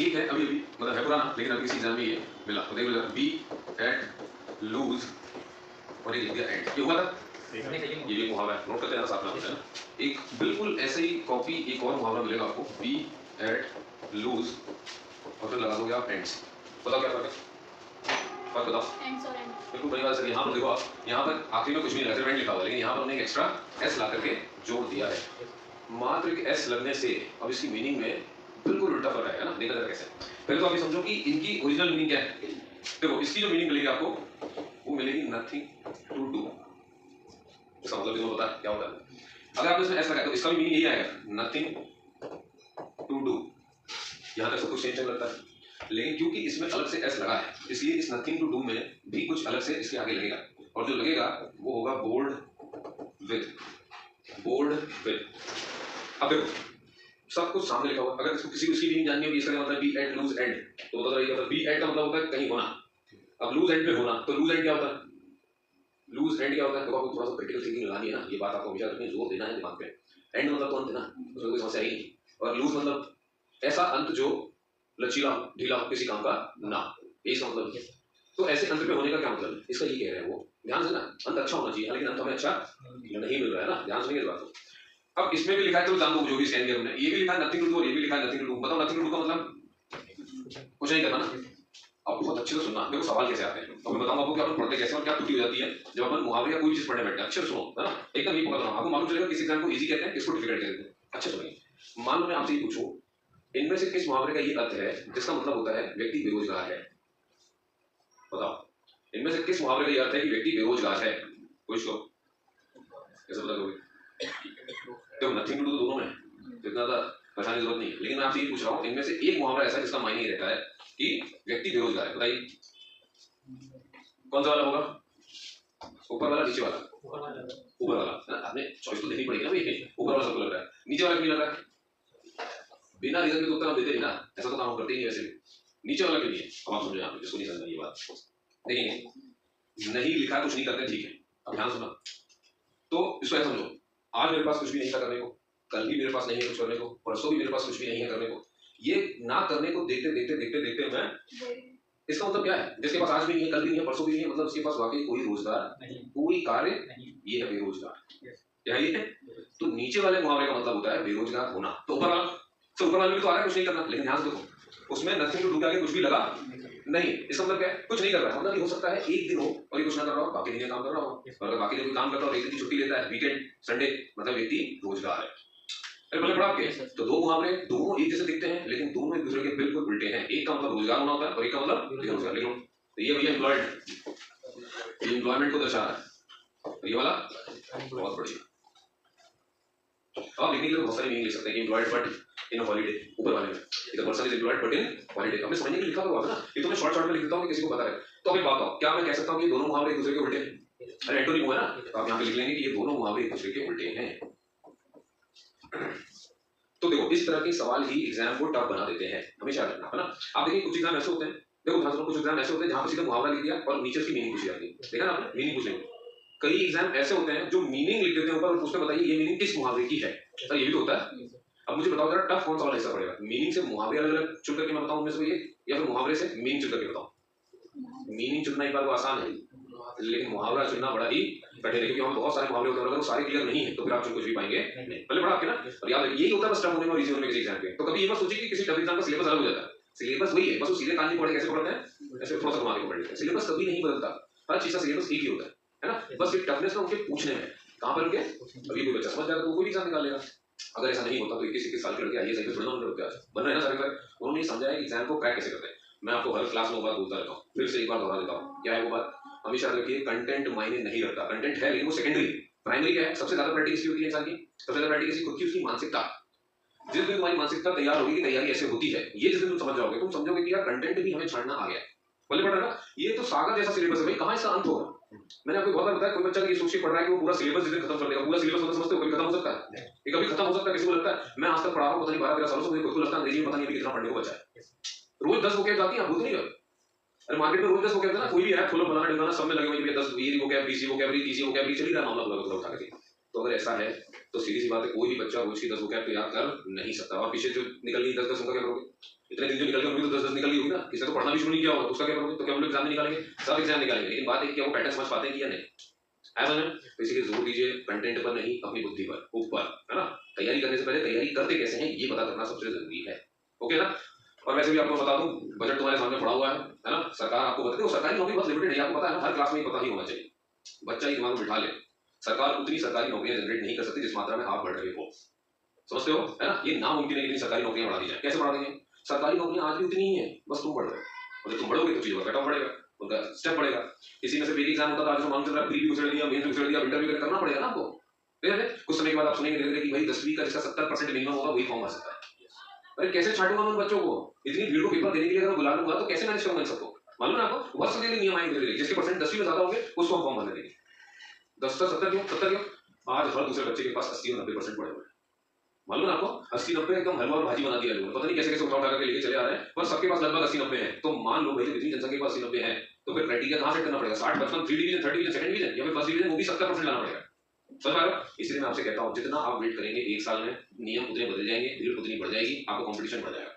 एक है अभी अभी मतलब है पुराना, लेकिन अभी किसी एग्जाम में ये मिला। तो देखो बी एट लूज और ये लिख दिया एट, ये हुआ था। ये भी मुहावरा है, नोट करते हैं साथ में है ना। एक बिल्कुल ऐसे ही कॉपी एक और मुहावरा मिलेगा आपको, बी एट लूज और फिर लगा दोगे आप एंड्स। बताओ क्या फर्क है? फर्क बताओ। एंड्स और एंड बिल्कुल बड़ी बात है। यहाँ पर देखो आप, यहाँ पर आखिरी में कुछ भी नहीं लगा, सिर्फ एंड लिखा हुआ है, लेकिन यहाँ पर हमने एक एक्स्ट्रा एस ला करके जोड़ दिया है। मात्र एक एस लगने से अब इसकी मीनिंग में बिल्कुल उल्टा फर्क आएगा ना। देखा जाए कैसे। पहले तो आप ये समझो कि इनकी ओरिजिनल मीनिंग क्या है। देखो इसकी जो मीनिंग मिलेगी आपको वो मिलेगी नथिंग टू डू। इसका मतलब इसको पता है क्या होता है। अगर आप इसमें एस लगाए तो इसका भी मीनिंग यही आएगा, नथिंग टू डू। यहाँ तक सब कुछ सेम लगता है, लेकिन क्योंकि इसमें अलग से एस लगा है इसलिए इस नथिंग टू डू में भी कुछ अलग से इसके आगे लगेगा, और जो लगेगा वो होगा बोल्ड विद। Bold with. अब देखो सब कुछ सामने लिखा हुआ, अगर इसको किसी को इसकी मीनिंग जाननी होगी, इसका मतलब बी एट लूज एंड, तो बता रही है बी एट का मतलब होता है कहीं होना। अब लूज एंड पे होना, तो लूज एंड क्या होता है? लूज एंड क्या होता है? तो आपको थोड़ा सा प्रैक्टिकल थिंकिंग लगानी है ना, ये बात आपको हमेशा रखनी, जोर देना है दिमाग पे। एंड मतलब तो अंत है ना, उसमें कोई समस्या ही नहीं। और लूज मतलब ऐसा अंत जो लचीला ढीला किसी काम का ना, यही इसका मतलब है। तो ऐसे अंत पे होने का क्या मतलब है? इसका ये कह रहे हैं वो, ध्यान से ना, अंत अच्छा होना चाहिए, लेकिन अंत हमें अच्छा नहीं मिल रहा है ना, ध्यान सुनिए इस बात को। अब इसमें भी लिखा है, तो जान दो जो भी स्कैन किया हमने, ये भी लिखा है नथिंग टू डू और ये भी लिखा है नथिंग टू डू। बताओ नथिंग टू डू का मतलब कुछ नहीं करना ना। अब बहुत अच्छे से सुनना, देखो सवाल कैसे आते हैं, तो मैं बताऊंगा आपको कि अपन पढ़ते कैसे और क्या त्रुटि हो जाती है जब अपन मुहावरे या कोई चीज पढ़ने बैठते हैं। अच्छे से सुनो, है ना, एकदम नहीं पकड़ रहा हूं, आपको मालूम चलेगा किस एग्जाम को इजी कहते हैं, किसको डिफिकल्ट कहते हैं। अच्छे सुनिए। मान लो मैं आपसे ये पूछूं, इनमें से किस मुहावरे का ये अर्थ है जिसका मतलब होता है व्यक्ति बेरोजगार है? बताओ, इनमें से किस मुहावरे का ये अर्थ है कि व्यक्ति बेरोजगार है? कोई शो कैसे बता दोगे? देखो नथिंग टू डू दोनों में इतना ज्यादा परेशानी जरूरत नहीं है, लेकिन मैं आपसे ये पूछ रहा हूँ, इनमें से एक मुहावरा ऐसा है जिसका मायने ये रहता है कि व्यक्ति बेरोजगार है। बताइए कौन सा वाला होगा? ऊपर वाला नीचे वाला? ऊपर वाला। आपने चॉइस तो देखनी पड़ेगी ना भाई, ऊपर वाला सबको लग रहा है, नीचे वाला क्यों लग रहा है? बिना रीजन के तो उत्तर आप देते नहीं ना, ऐसा तो काम करते ही नहीं वैसे भी। नीचे वाला क्यों नहीं है? अब आप समझो, यहाँ पे जिसको नहीं समझना ये बात देखेंगे, नहीं लिखा कुछ नहीं करते, ठीक है। अब ध्यान सुना, तो इसको ऐसा समझो, आज मेरे पास कुछ भी नहीं था करने को, कल भी मेरे पास नहीं है कुछ करने को, परसों भी मेरे पास कुछ भी नहीं है करने को। ये ना करने को देखते देखते देखते देखते मैं, इसका मतलब क्या है? जिसके पास आज भी नहीं है, कल भी नहीं है, परसों भी नहीं है, मतलब उसके पास वाकई कोई रोजगार नहीं, कोई कार्य नहीं, ये है बेरोजगार। क्या ये है? तो नीचे वाले मुहावरे का मतलब होता है बेरोजगार होना। तो ऊपर वाला, तो ऊपर वाले में तो आ रहा है कुछ नहीं करना, लेकिन ध्यान से देखो उसमें नथिंग टू डू के आगे कुछ भी लगा नहीं। इसका मतलब क्या है? कुछ नहीं कर रहा है। मतलब ये हो सकता है एक दिन हो और ये कुछ ना कर रहा हो, बाकी दिन काम कर रहा हो, और अगर बाकी दिन कोई काम करता हो और एक दिन की छुट्टी लेता है, वीकेंड संडे, मतलब व्यक्ति रोजगार है। मतलब पढ़ा आपके तो दो मुहावरे दोनों एक जैसे दिखते हैं, लेकिन दोनों एक दूसरे के बिल्कुल उल्टे हैं। एक का मतलब रोजगार होना होता है और एक का मतलब बेरोजगार। लिखो तो ये भैया एम्प्लॉयड, ये एम्प्लॉयमेंट को दर्शा रहा है, और ये वाला बहुत बढ़िया। आप लिखने के लिए बहुत सारी मीनिंग लिख सकते हैं कि एम्प्लॉयड बट इन हॉलीडे, ऊपर वाले में इधर person is employed but in holiday. हमें समझने के लिए लिखा हुआ है ना, ये तो मैं शॉर्ट शॉर्ट में लिख देता हूं कि किसी को पता रहे। तो अब एक बात बताओ, क्या मैं कह सकता हूं कि ये दोनों मुहावरे एक दूसरे के उल्टे हैं? अरे एंटोनिम है ना, तो आप यहां पे लिख लेंगे कि ये दोनों मुहावरे एक दूसरे के उल्टे हैं। तो देखो इस तरह के सवाल ही एग्जाम को टफ बना देते हैं, हमेशा रखना है ना। आप देखिए कुछ एग्जाम ऐसे होते हैं, देखो ध्यान से, कुछ एग्जाम ऐसे होते हैं जहां पर सीधा मुहावरा लिख दिया और नीचे उसकी मीनिंग पूछी जाती है। देखा ना आपने, मीनिंग पूछ लेंगे। कई एग्जाम ऐसे होते हैं जो मीनिंग लिख देते हैं ऊपर और पूछते बताइए ये मीनिंग किस मुहावरे की है। तो ये भी तो होता है। अब मुझे बताओ जरा टफ कौन सा वाला हिस्सा पड़ेगा? मीनिंग से मुहावरे अलग अलग चुन करके मैं बताऊं उनमें से ये, या फिर मुहावरे से मीनिंग चुन करके बताऊं? मीनिंग चुनना एक बार को आसान है, लेकिन मुहावरा चुनना बड़ा ही कठिन है, क्योंकि हम बहुत सारे मुहावरे होते हैं, अगर वो सारे क्लियर नहीं है तो फिर आप चुन कुछ भी पाएंगे नहीं। पहले पढ़ा आपके ना, और याद रखिए यही होता है बस टफ होने में और इजी होने में किसी एग्जाम पे। तो कभी ये मत सोचिए कि किसी टफ एग्जाम का सिलेबस अलग हो जाता है, सिलेबस वही है, बस वो सीधे कान नहीं पढ़े कैसे पढ़ते हैं, ऐसे थोड़ा सा घुमा के पढ़ लेते हैं। सिलेबस कभी नहीं बदलता, हर चीज का सिलेबस एक ही होता है ना। बस ये टफनेस ना उनके पूछने में कहां पर उनके, अभी कोई बच्चा समझ जाएगा तो कोई एग्जाम निकाल लेगा। अगर ऐसा नहीं होता तो 21 साल के लड़के आईएएस आईपीएस थोड़ा ना बनते, बन रहे हैं ना सारे। उन्होंने समझा है कि एग्जाम को क्रैक कैसे करते हैं। मैं आपको हर क्लास में बात बोलता रहता हूँ, फिर से एक बार दोहरा देता हूँ, क्या है वो बात? हमेशा रखिए, कंटेंट मायने नहीं रखता। कंटेंट है लेकिन वो सेकेंडरी, प्राइमरी क्या है? सबसे ज्यादा प्रायोरिटी किसकी होती है इंसान की? सबसे ज्यादा प्रायोरिटी किसकी? खुद की, उसकी मानसिकता। जिस दिन तुम्हारी मानसिकता तैयार होगी कि तैयारी ऐसे होती है, ये जिस दिन तुम समझ जाओगे, तुम समझोगे कि यार कंटेंट भी हमें छाड़ना आ गया। बोले पढ़ रहा ना, ये तो सागर जैसा सिलेबस है भाई, कहाँ इसका अंत होगा? मैंने आपको बहुत बार बताया, कोई बच्चा ये सोच के पढ़ रहा है कि वो पूरा सिलेबस जिस दिन खत्म कर देगा, पूरा सिलेबस मतलब समझते हो कभी खत्म हो सकता है? ये कभी खत्म हो सकता है? किसी को लगता है? मैं आज तक पढ़ा रहा हूँ पता नहीं 12-13 सालों से, मुझे खुद को लगता है अंग्रेजी में पता नहीं कितना पढ़ने को बचा है। रोज 10 वोकैब जाती है, आप भूल नहीं गए? अरे मार्केट में रोज 10 वोकैब है ना, कोई भी ऐप खोलो फलाना ढिमकाना, सब में लगे हुए 10 ये वोकैब, बीसी वोकैबरी, तीसी वोकैबरी, चली रहा मामला पूरा उठा के। तो अगर ऐसा है तो सीधी सी बात है, कोई भी बच्चा रोज की 10 बुक तो याद कर नहीं सकता। और पीछे जो निकल गई 10-10 उनका क्या करोगे? इतने दिन जो निकल गए उनकी तो 10-10 निकल गई होगी ना, किसी को पढ़ना भी शुरू नहीं किया होगा तो उसका क्या करोगे? तो क्या हम लोग एग्जाम में निकालेंगे? सब एग्जाम निकालेंगे, लेकिन बात है कि वो पैटर्न समझ पाते हैं कि या नहीं। है समझ में? तो इसीलिए जोर दीजिए कंटेंट पर नहीं, अपनी बुद्धि पर, ऊपर, है ना। तैयारी करने से पहले तैयारी करते कैसे हैं ये पता करना सबसे जरूरी है। ओके ना। और वैसे भी आपको बता दूं, बजट तुम्हारे सामने पड़ा हुआ है ना। सरकार आपको बताती है, सरकारी नौकरी बहुत लिमिटेड है, आपको पता है ना, हर क्लास में ही पता ही होना चाहिए। बच्चा ही दिमाग में बिठा ले, सरकार उतनी सरकारी नौकरियां जनरेट नहीं कर सकती जिस मात्रा में आप बढ़ रहे हो। समझते हो, है ना। ये नामुमकिन है कि इतनी सरकारी नौकरियां बढ़ा दी जाए। कैसे बढ़ा देंगे? सरकारी नौकरियां आज भी उतनी ही है, बस तुम बढ़ रहे हो। और जब तुम बढ़ोगे तो चीजों का कटऑफ बढ़ेगा, उनका स्टेप बढ़ेगा। इसी में से एक एग्जाम होता था, आज जो मांग चल रहा है, प्री भी उछल दिया, मेन भी उछल दिया, इंटरव्यू करना पड़ेगा ना आपको। फिर कुछ समय के बाद आप सुनेंगे धीरे धीरे कि भाई 10वीं का जिसका 70% मिनिमम होगा वही फॉर्म आ सकता है। अरे कैसे छाटूंगा मैं उन बच्चों को? इतनी भीड़ को पेपर देने के लिए अगर बुला लूंगा तो कैसे मैनेज करूंगा इन सबको? मालूम है आपको, वर्ष के लिए नियम आएंगे धीरे धीरे, जिसके परसेंट 10वीं में ज्यादा होंगे उसको हम फॉर्म भरने देंगे। 10 से 70 क्यों, 70 क्यों? आज हर दूसरे बच्चे के पास 80 और 90% पड़े हुए हैं। मालूम है आपको, 80-90 एकदम हलवा और भाजी बना दिया लोगों ने, पता नहीं कैसे कैसे उठा उठा करके लेके चले आ रहे हैं, पर सबके पास लगभग 80-90 है। तो मान लो भाई इतनी जनसंख्या के पास 80-90 है, तो फिर क्राइटेरिया कहां सेट करना पड़ेगा? 60-55, 3 division, 3rd division, 2nd division, या फिर फर्स्ट डिवीजन, वो भी 70% लाना पड़ेगा। समझ पा रहे हो? इसलिए मैं आपसे कहता हूं, जितना आप वेट करेंगे एक साल में, नियम उतने बदल जाएंगे, भीड़ उतनी बढ़ जाएगी, आपका कंपटीशन बढ़ जाएगा।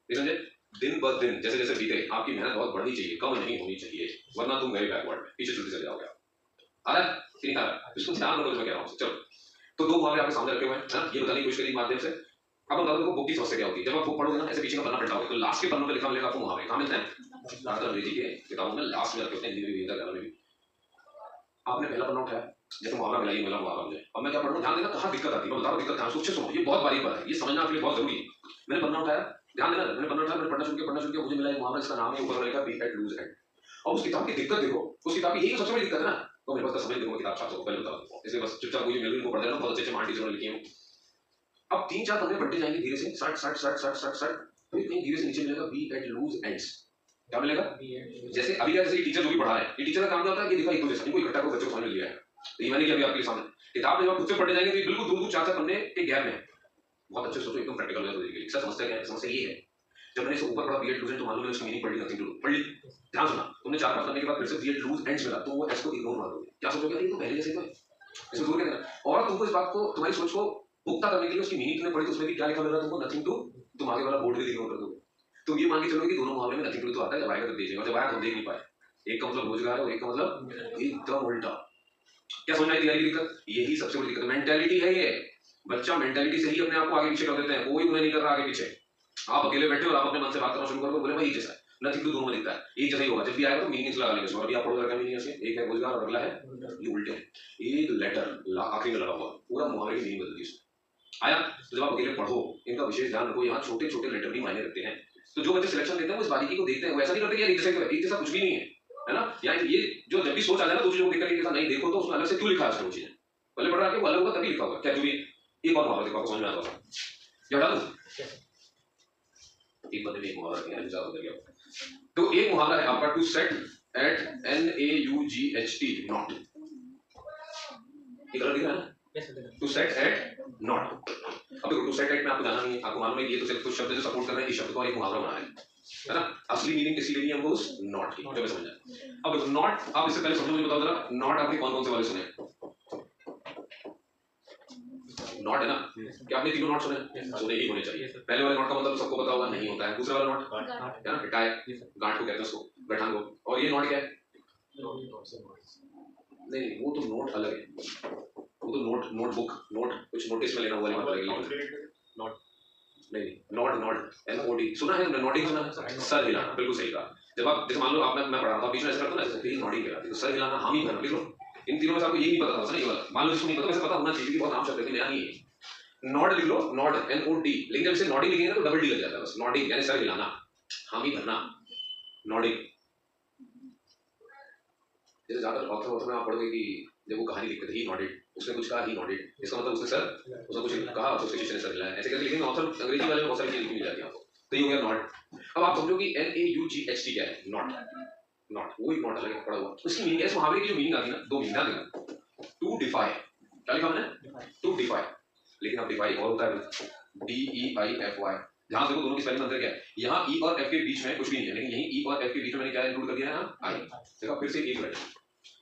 समझे? दिन ब दिन जैसे जैसे बीते, आपकी मेहनत बहुत बढ़नी चाहिए, कम नहीं होनी चाहिए, वरना तुम गए बैकवर्ड में, पीछे चलते चले जाओगे। आ रहा है कि नहीं आ रहा है? इसको ध्यान रखो जो मैं कह रहा हूं। चलो, तो दो मुहावरे आपके सामने रखे हुए हैं ना, ये बताने की कोशिश करिए माध्यम से। अब हम देखो बुक की समस्या क्या होती है। जब आप बुक पढ़ोगे ना, ऐसे पीछे का पन्ना पलटाओगे तो लास्ट के पन्नों पे लिखा मिलेगा आपको मुहावरे। कहां मिलते हैं? ज्यादातर अंग्रेजी के किताबों में लास्ट में रखे होते हैं, हिंदी में भी, गलत में भी। आपने पहला पन्ना उठाया, जैसे मुहावरा मिला, ये मिला मुहावरा मुझे, अब मैं क्या पढ़ रहा हूं, ध्यान देना कहां दिक्कत आती है, मैं बता रहा हूं दिक्कत ध्यान से, अच्छे सुनो, ये बहुत बारीक बात है, ये समझना आपके लिए बहुत जरूरी है। मैंने पन्ना उठाया, ध्यान देना, मैंने पन्ना उठाया, मैंने पढ़ना शुरू किया, मुझे मिला एक मुहावरा, इसका नाम है ऊपर वाले का बी एट लूज एट। और उस किताब की दिक्कत देखो, उस किताब की यही सबसे बड़ी दिक्कत है ना। तो मेरे पास समझ देखो किताब छात्रों को पहले बता दूं, इसलिए बस चुपचाप मुझे मिल को पढ़ देना, बहुत अच्छे अच्छे मान टीचरों ने लिखी है। अब 3-4 पन्ने पढ़ते जाएंगे धीरे से, 60 फिर कहीं धीरे से नीचे मिलेगा बी एट लूज एंड्स। क्या मिलेगा? जैसे अभी जैसे टीचर जो भी पढ़ा है, ये टीचर का काम क्या होता है कि दिखा एक जैसा, इनको इकट्ठा कर बच्चों को समझ लिया है। तो ये मैंने किया अभी आपके सामने किताब में, जब आप खुद से पढ़ने जाएंगे तो बिल्कुल 2-2 4-4 पन्ने के गैप में बहुत अच्छे सोचो, एकदम प्रैक्टिकल है। तो इसका समस्या क्या है? समस्या ये है, जब मैंने इसको ऊपर पढ़ा बी एट लूज एंड, तो मालूम है उसकी मीनिंग पढ़ ली, नथिंग टू डू पढ़ ली। ध्यान सुना, तुमने 4-5 पन्ने के बाद फिर से बी एट लूज एंड्स मिला, तो वो एस को इग्नोर मार दोगे। क्या सोचोगे? ये तो पहले जैसे ही है, इसको दूर करना। और तुमको इस बात को, तुम्हारी सोच को पुख्ता करने के लिए उसकी मीनिंग तुमने पढ़ी, तो उसमें भी क्या लिखा मिल रहा है तुमको? Nothing to. तुम आगे वाला बोर्ड भी इग्नोर कर दोगे। तुम ये मान के चलोगे कि दोनों मुहावरे में नथिंग टू तो आता है, जब आएगा तो देख लेंगे, जब आया तो देख नहीं पाए। एक का मतलब रोजगार है और एक का मतलब एकदम उल्टा। क्या समझ आई तैयारी की दिक्कत? यही सबसे बड़ी दिक्कत, मेंटालिटी है ये। बच्चा मेंटालिटी से ही अपने आप को आगे पीछे कर देते हैं, कोई उन्हें नहीं कर रहा आगे पीछे। आप अकेले बैठे हो और आप अपने मन से बात करना शुरू करोगे, बोले भाई जैसा है, नथिंग टू दोनों में दिखता है, एक जैसा ही होगा। जब भी आएगा तो मीनिंग लगा लेंगे, और अभी आप पढ़ोगे क्या मीनिंग है? एक है रोजगार और अगला है ये उल्टे हैं। एक लेटर आखिरी में लगा हुआ, पूरा मुहावरे की मीनिंग बदल दी इसमें। आया? तो जब आप अकेले पढ़ो, इनका विशेष ध्यान रखो, यहाँ छोटे छोटे लेटर भी मायने रखते हैं। तो जो बच्चे सिलेक्शन देते हैं वो इस बारीकी को देखते हैं, वो ऐसा नहीं करते कि यार एक जैसा कुछ भी नहीं है ना। या ये जो जब भी सोच आ जाए ना दूसरे लोग देखकर एक नहीं देखो, तो उसमें अलग से क्यों लिखा है उसने वो चीजें, पहले पढ़ रहा है वो अलग होगा तभी लिखा होगा। क्या जो भी एक और मुहावरा देखो आपको समझ में आता होगा, क्या बता दूं? एक बंदे में एक मुहावरा है, ज्यादा हो गया। तो एक मुहावरा है आपका, to set at NAUGHT nought. ये गलत दिख रहा है ना? To set at nought. अब देखो टू सेट एट में आपको जाना नहीं है, आपको मालूम है कि ये तो सिर्फ कुछ शब्द जो सपोर्ट कर रहे हैं, इस शब्द को एक मुहावरा बना है ना। असली मीनिंग किसी लेनी है हमको उस नॉट की, जो मैं समझ आया। अब देखो नॉट, आप इससे पहले समझो, मुझे बताओ जरा, नॉट आपने कौन कौन से वाले सुने? नॉट है ना, क्या आपने तीनों नॉट सुने? सुने ही होने चाहिए। पहले वाले नॉट का मतलब सबको पता होगा, नहीं होता है। दूसरा वाला नॉट है ना, टाई, गांठ को कहते हैं उसको, गठान को। और ये नॉट क्या है? नहीं, वो तो नोट अलग है, वो तो नोटबुक, नोट कुछ नोटिस में लेना वाली बात लगेगी। नॉट नहीं, नॉड NOD सुना है, नॉडिंग सुना है, सर हिलाना, बिल्कुल सही कहा। जब आप जैसे मान लो आप मैं पढ़ा रहा था, बीच में ऐसा करता ना, जैसे नॉडिंग करा, तो सर हिलाना, हामी भरना, लिख लो। इन तीनों में से आपको यही नहीं पता था, नहीं वाला मान लो जिसको नहीं पता, वैसे पता होना चाहिए कि बहुत आम शब्द है, नया नहीं है। नॉड लिख लो, नॉड NOD, लेकिन जब इसे नॉडिंग लिखेंगे तो डबल डी लग जाता है, बस नॉडिंग यानी सर हिलाना, हामी भरना, नॉडिंग। जैसे ज्यादातर ऑथर में आप पढ़ोगे कि जब वो कहानी लिखते थे ही नॉडेड, उसने कुछ कहा ही नॉडेड, इसका मतलब उसने कुछ कहा तो उसके शिष्य ने सर हिलाया, ऐसे करके। लेकिन ऑथर अंग्रेजी वाले में बहुत सारी चीजें लिखी मिल जाती है आपको, तो ये हो गया नॉट। अब आप समझो कि NAUGHT क्या है? नॉट, नॉट वो एक नॉट अलग पड़ा हुआ, उसकी मीनिंग इस मुहावरे की जो मीनिंग आती है ना, दो मीनिंग देना। टू डिफाई, क्या लिखा मैंने? टू डिफाई, लेकिन अब डिफाई और होता है DEIFY। ध्यान से दोनों की स्पेलिंग अंतर क्या है? यहाँ E और F के बीच में कुछ भी नहीं है, लेकिन यहीं E और F के बीच में मैंने क्या इंक्लूड कर दिया है? I। देखा फिर से एक लेटर,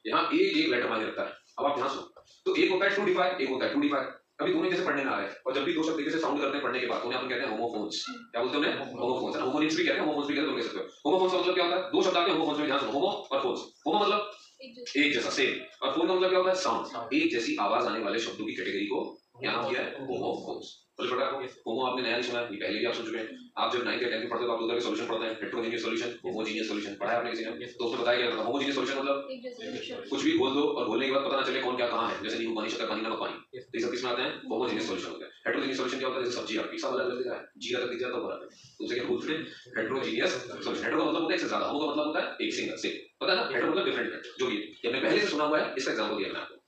यहाँ एक लेटर मायने रखता है। अब आप ध्यान सुनो, तो एक होता है टू डिफाई, एक होता है टू डिफाई। अभी दोनों जैसे पढ़ने में आ रहे हैं, और जब भी दो शब्द तरीके से साउंड करते हैं पढ़ने के बाद, उन्हें अपन कहते हैं होमोफोन्स। क्या बोलते हैं उन्हें? होमोफोन्स। होमोनिम्स भी कहते हैं, होमोफोन्स भी कहते हैं, दोनों कह सकते हो। होमोफोन्स का मतलब क्या होता है? दो शब्द आते हैं होमोफोन्स में, ध्यान सुनो, होमो और फोन्स। होमो मतलब एक जैसा, सेम, और फोन का मतलब क्या होता है? साउंड। एक जैसी आवाज आने वाले शब्दों की कैटेगरी को क्या नाम दिया है? होमोफोन्स। होमो आपने नया नहीं सुना, ये पहले भी आप सुन चुके हैं। आप जब 9th या 10th में पढ़ते हो तो आप दो तरह के सॉल्यूशन पढ़ते हैं, हेटेरोजेनियस सॉल्यूशन, होमोजेनियस सॉल्यूशन। पढ़ा है आपने किसी ने? तो उसमें बताया क्या था? होमोजेनियस सॉल्यूशन मतलब कुछ भी बोल दो और बोलने के बाद पता ना चले कौन क्या कहां है, जैसे नींबू पानी, शक्कर पानी, नमक पानी। तो ये सब किसमें आते हैं? होमोजेनियस सॉल्यूशन होता है। हेटेरोजेनियस सॉल्यूशन क्या होता है? जैसे सब्जी आपकी सब अलग अलग दिख रहा है, जीरा तक दिख जाता है बराबर, तो उसे क्या बोलते हैं? Heterogeneous solution. हेटेरो का मतलब होता है एक से ज्यादा, होमो का मतलब होता है एक सिंगल, सेम। पता है ना? हेटेरो मतलब डिफरेंट, जो भी है, ये मैंने पहले से सुना हुआ है, इसका एग्जांपल दिया मैंने आपको।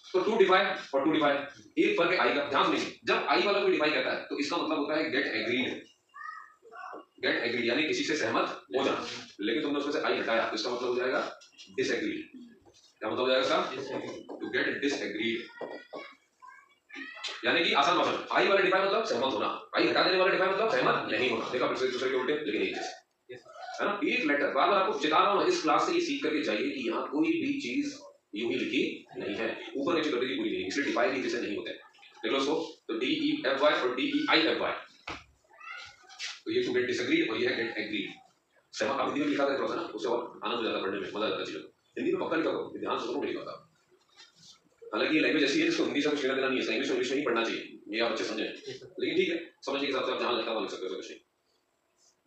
तो टू डिफाई और टू डिफाई एक फर्क है आई का, ध्यान देंगे। जब आई वाला कोई डिफाई कहता है तो इसका मतलब होता है गेट एग्रीड। गेट एग्रीड यानी किसी से सहमत हो जाना, लेकिन तुमने उसमें से आई हटाया तो इसका मतलब हो जाएगा डिसएग्रीड। क्या मतलब हो जाएगा इसका? टू गेट डिसएग्रीड, यानी कि आसान भाषा में आई वाला डिफाई मतलब सहमत होना, आई हटा देने वाला डिफाई मतलब सहमत नहीं होना। देखा फिर से दूसरे के उल्टे, लेकिन एक जैसे, है ना? एक लेटर बार बार आपको चिता रहा हूं, इस क्लास से ये सीख करके जाइए कि यहाँ कोई भी चीज यूं ही लिखी नहीं है, ऊपर नीचे करने की पूरी नहीं, इसलिए डिफाई नहीं जैसे नहीं होते। देख लो इसको, तो डी ई एफ वाई और D E I F Y, तो ये टू गेट डिसएग्रीड और ये है गेट एग्रीड। सहमत आप हिंदी में लिखा था ना, उससे और आनंद हो जाता पढ़ने में, मजा आता चीजों को। हिंदी में पक्का लिखा करो, ध्यान से नहीं लिखा था। हालांकि ये लैंग्वेज ऐसी है जिसको हिंदी से कुछ लेना देना नहीं है, इंग्लिश इंग्लिश नहीं पढ़ना चाहिए, ये आप अच्छे समझें, लेकिन ठीक है, समझने के हिसाब से आप जहां लगता है वहां लिख सकते हो, कुछ नहीं।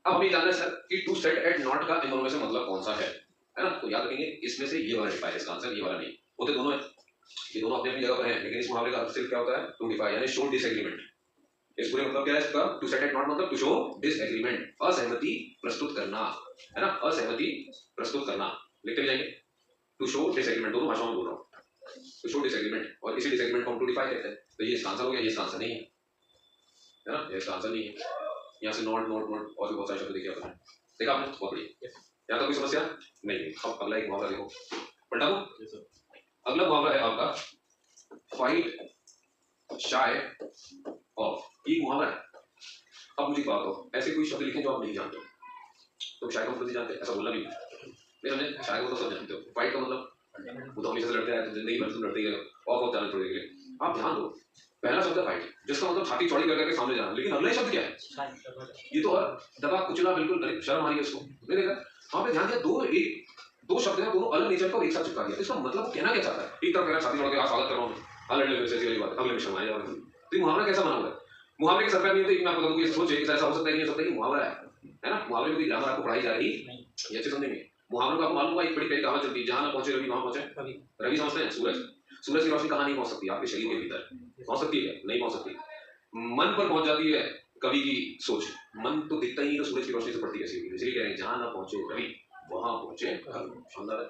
अब हमें जानना है सर कि टू सेट एट नॉट का इन दोनों में से मतलब कौन सा है ना? तो याद रखेंगे इसमें से ये वाला डिफाई है, इसका आंसर ये वाला नहीं। होते दोनों है, ये दोनों अपनी अपनी जगह पर हैं, लेकिन इस मुहावरे का अर्थ सिर्फ क्या होता है? टू डिफाई यानी शो डिसएग्रीमेंट। इस पूरे मतलब क्या है इसका? टू सेट एट नॉट मतलब टू शो डिसएग्रीमेंट, असहमति प्रस्तुत करना, है ना? असहमति प्रस्तुत करना, लिखते जाएंगे। टू शो डिसएग्रीमेंट, दोनों भाषाओं में बोल रहा हूं, टू शो डिसएग्रीमेंट, और इसी डिसएग्रीमेंट को हम टू डिफाई कहते हैं। तो ये इसका आंसर हो गया, ये इसका आंसर नहीं है ना? ये इसका आंसर नहीं है। यहाँ से नॉट नॉट नॉट और भी बहुत सारे शब्द देखे आपने, देखा आपने? बहुत बढ़िया, यहाँ तक कोई समस्या नहीं। अब अगला एक मुहावरा देखो, पढ़ा दो। अगला मुहावरा है आपका फाइट शाय ऑफ। ये मुहावरा है। अब मुझे बात हो, ऐसे कोई शब्द लिखें जो आप नहीं जानते हो, तो शाय का मतलब जानते हैं, ऐसा बोलना भी नहीं, हमने शाय को तो सब जानते हो। फाइट का मतलब वो तो हमेशा से लड़ते हैं, जिंदगी भर से लड़ते ही ऑफ जाने थोड़ी देर के लिए। आप ध्यान दो, पहला शब्द है फाइट, जिसका मतलब छाती चौड़ी करके सामने जाना, लेकिन अगला शब्द क्या है? ये तो दबा कुचला, बिल्कुल शर्म आ रही है उसको, नहीं देखा? वहां पे ध्यान दिया, दो शब्द हैं, दोनों अलग नेचर का और एक साथ चिपका दिया। इसका मतलब कहना क्या चाहता है? एक तरफ कह रहा है छाती चौड़ के स्वागत कर रहा हूं, अलग अलग से वाली बात, अगले में शर्माए जा रहा है। तो ये मुहावरा कैसा बना हुआ है? मुहावरे के सरकार नहीं होती, मैं आपको बताऊं, ये सोचे कि ऐसा हो सकता है, नहीं हो सकता, कि मुहावरा है ना? मुहावरे में कोई ग्रामर आपको पढ़ाई जा रही है, ये अच्छे समझेंगे। मुहावरों का आपको मालूम हुआ, एक बड़ी कहावत चलती है, जहां ना पहुंचे रवि वहां पहुंचे रवि। समझते हैं? सूरज की रोशनी कहां नहीं पहुंच सकती? आपके शरीर के भीतर पहुंच सकती है? नहीं पहुंच सकती। मन पर पहुंच जाती है कवि की सोच, मन तो दिखता ही नहीं, तो सूरज की रोशनी से पड़ती कैसी होगी? इसलिए कह रहे हैं जहां ना पहुंचे रवि वहां पहुंचे कवि। शानदार है,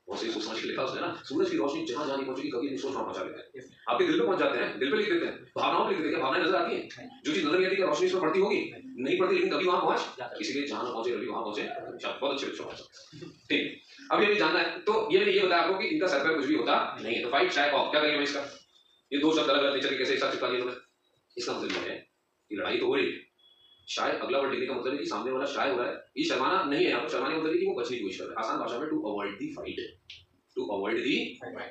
बहुत सही सोच समझ के लिखा उसने ना। सूरज की रोशनी जहां जहां नहीं पहुंचेगी कवि अपनी सोच वहां पहुंचा देते हैं। आपके दिल पे पहुंच जाते हैं, दिल पे लिख देते हैं, भावनाओं पे लिख देते हैं, भावनाएं नजर आती हैं, जो चीज नजर नहीं आती है रोशनी उसमें पड़ती होगी, नहीं पड़ती, लेकिन कभी वहां पहुंच, इसीलिए जहां ना पहुंचे रवि वहां पहुंचे। बहुत अच्छे बच्चों, ठीक। अब ये जानना है, तो ये मैंने ये बताया आपको कि इनका सर पर कुछ भी होता नहीं है। तो फाइट शाय ऑफ क्या करेंगे इसका? ये दो शब्द अलग अलग नेचर के कैसे एक साथ चिपका दिए उन्होंने? इसका मतलब ये है कि लड़ाई तो हो रही है, शायद अगला वर्ड लिखने का मतलब है कि सामने वाला शाय हो रहा है, ये शर्माना नहीं है। यहाँ पर शर्माने का मतलब है कि वो बचने की कोशिश कर रहा है। आसान भाषा में to avoid the fight, to avoid the,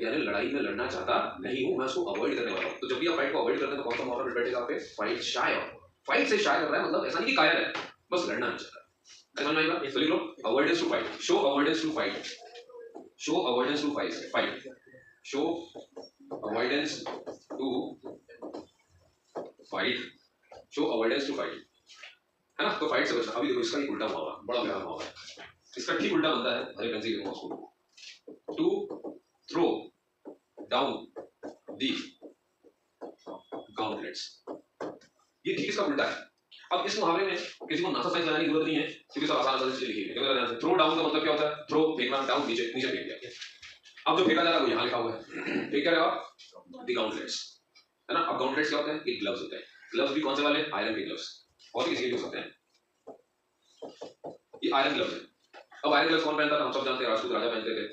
यानी लड़ाई में लड़ना चाहता नहीं हूं मैं, उसको अवॉइड करने वाला हूं। तो जब भी आप फाइट को अवॉइड करते हैं तो कौन सा मुहावरा बैठेगा आप पे? Fight shy of. फाइट से शाय कर रहा है, मतलब ऐसा नहीं कि कायर है, बस लड़ना नहीं चाहता। समझ में आएगा? तो लिख लो avoidance to fight, show avoidance to fight, show avoidance to fight, show avoidance to fight, show avoidance to fight, है ना? तो फाइट से बचना। अभी देखो इसका ही उल्टा मुहावरा, बड़ा प्यारा मुहावरा है, इसका ठीक उल्टा बनता है। हरे पेंसिल लिखो उसको, टू थ्रो डाउन दी गॉन्टलेट्स। ये ठीक इसका उल्टा है। अब इस मुहावरे में किसी को नासा साइंस लगाने की जरूरत नहीं है, क्योंकि सब आसान आसान से लिखी है। क्योंकि ध्यान से थ्रो डाउन का मतलब क्या होता है? थ्रो फेंकना, डाउन नीचे, नीचे फेंक दिया। अब जो फेंका जा रहा है वो यहाँ लिखा हुआ है, ठीक है आप दी गाउंटलेट्स, है ना? अब गाउंटलेट्स क्या होते हैं? ये ग्लव्स होते हैं। ग्लव्स भी कौन से वाले? आयरन के ग्लव्स, और किसी के हो सकते हैं, ये आयरन ग्लव्स है। अब आयरन ग्लव्स कौन पहनता था? हम सब जानते हैं, राजपूत राजा पहनते थे,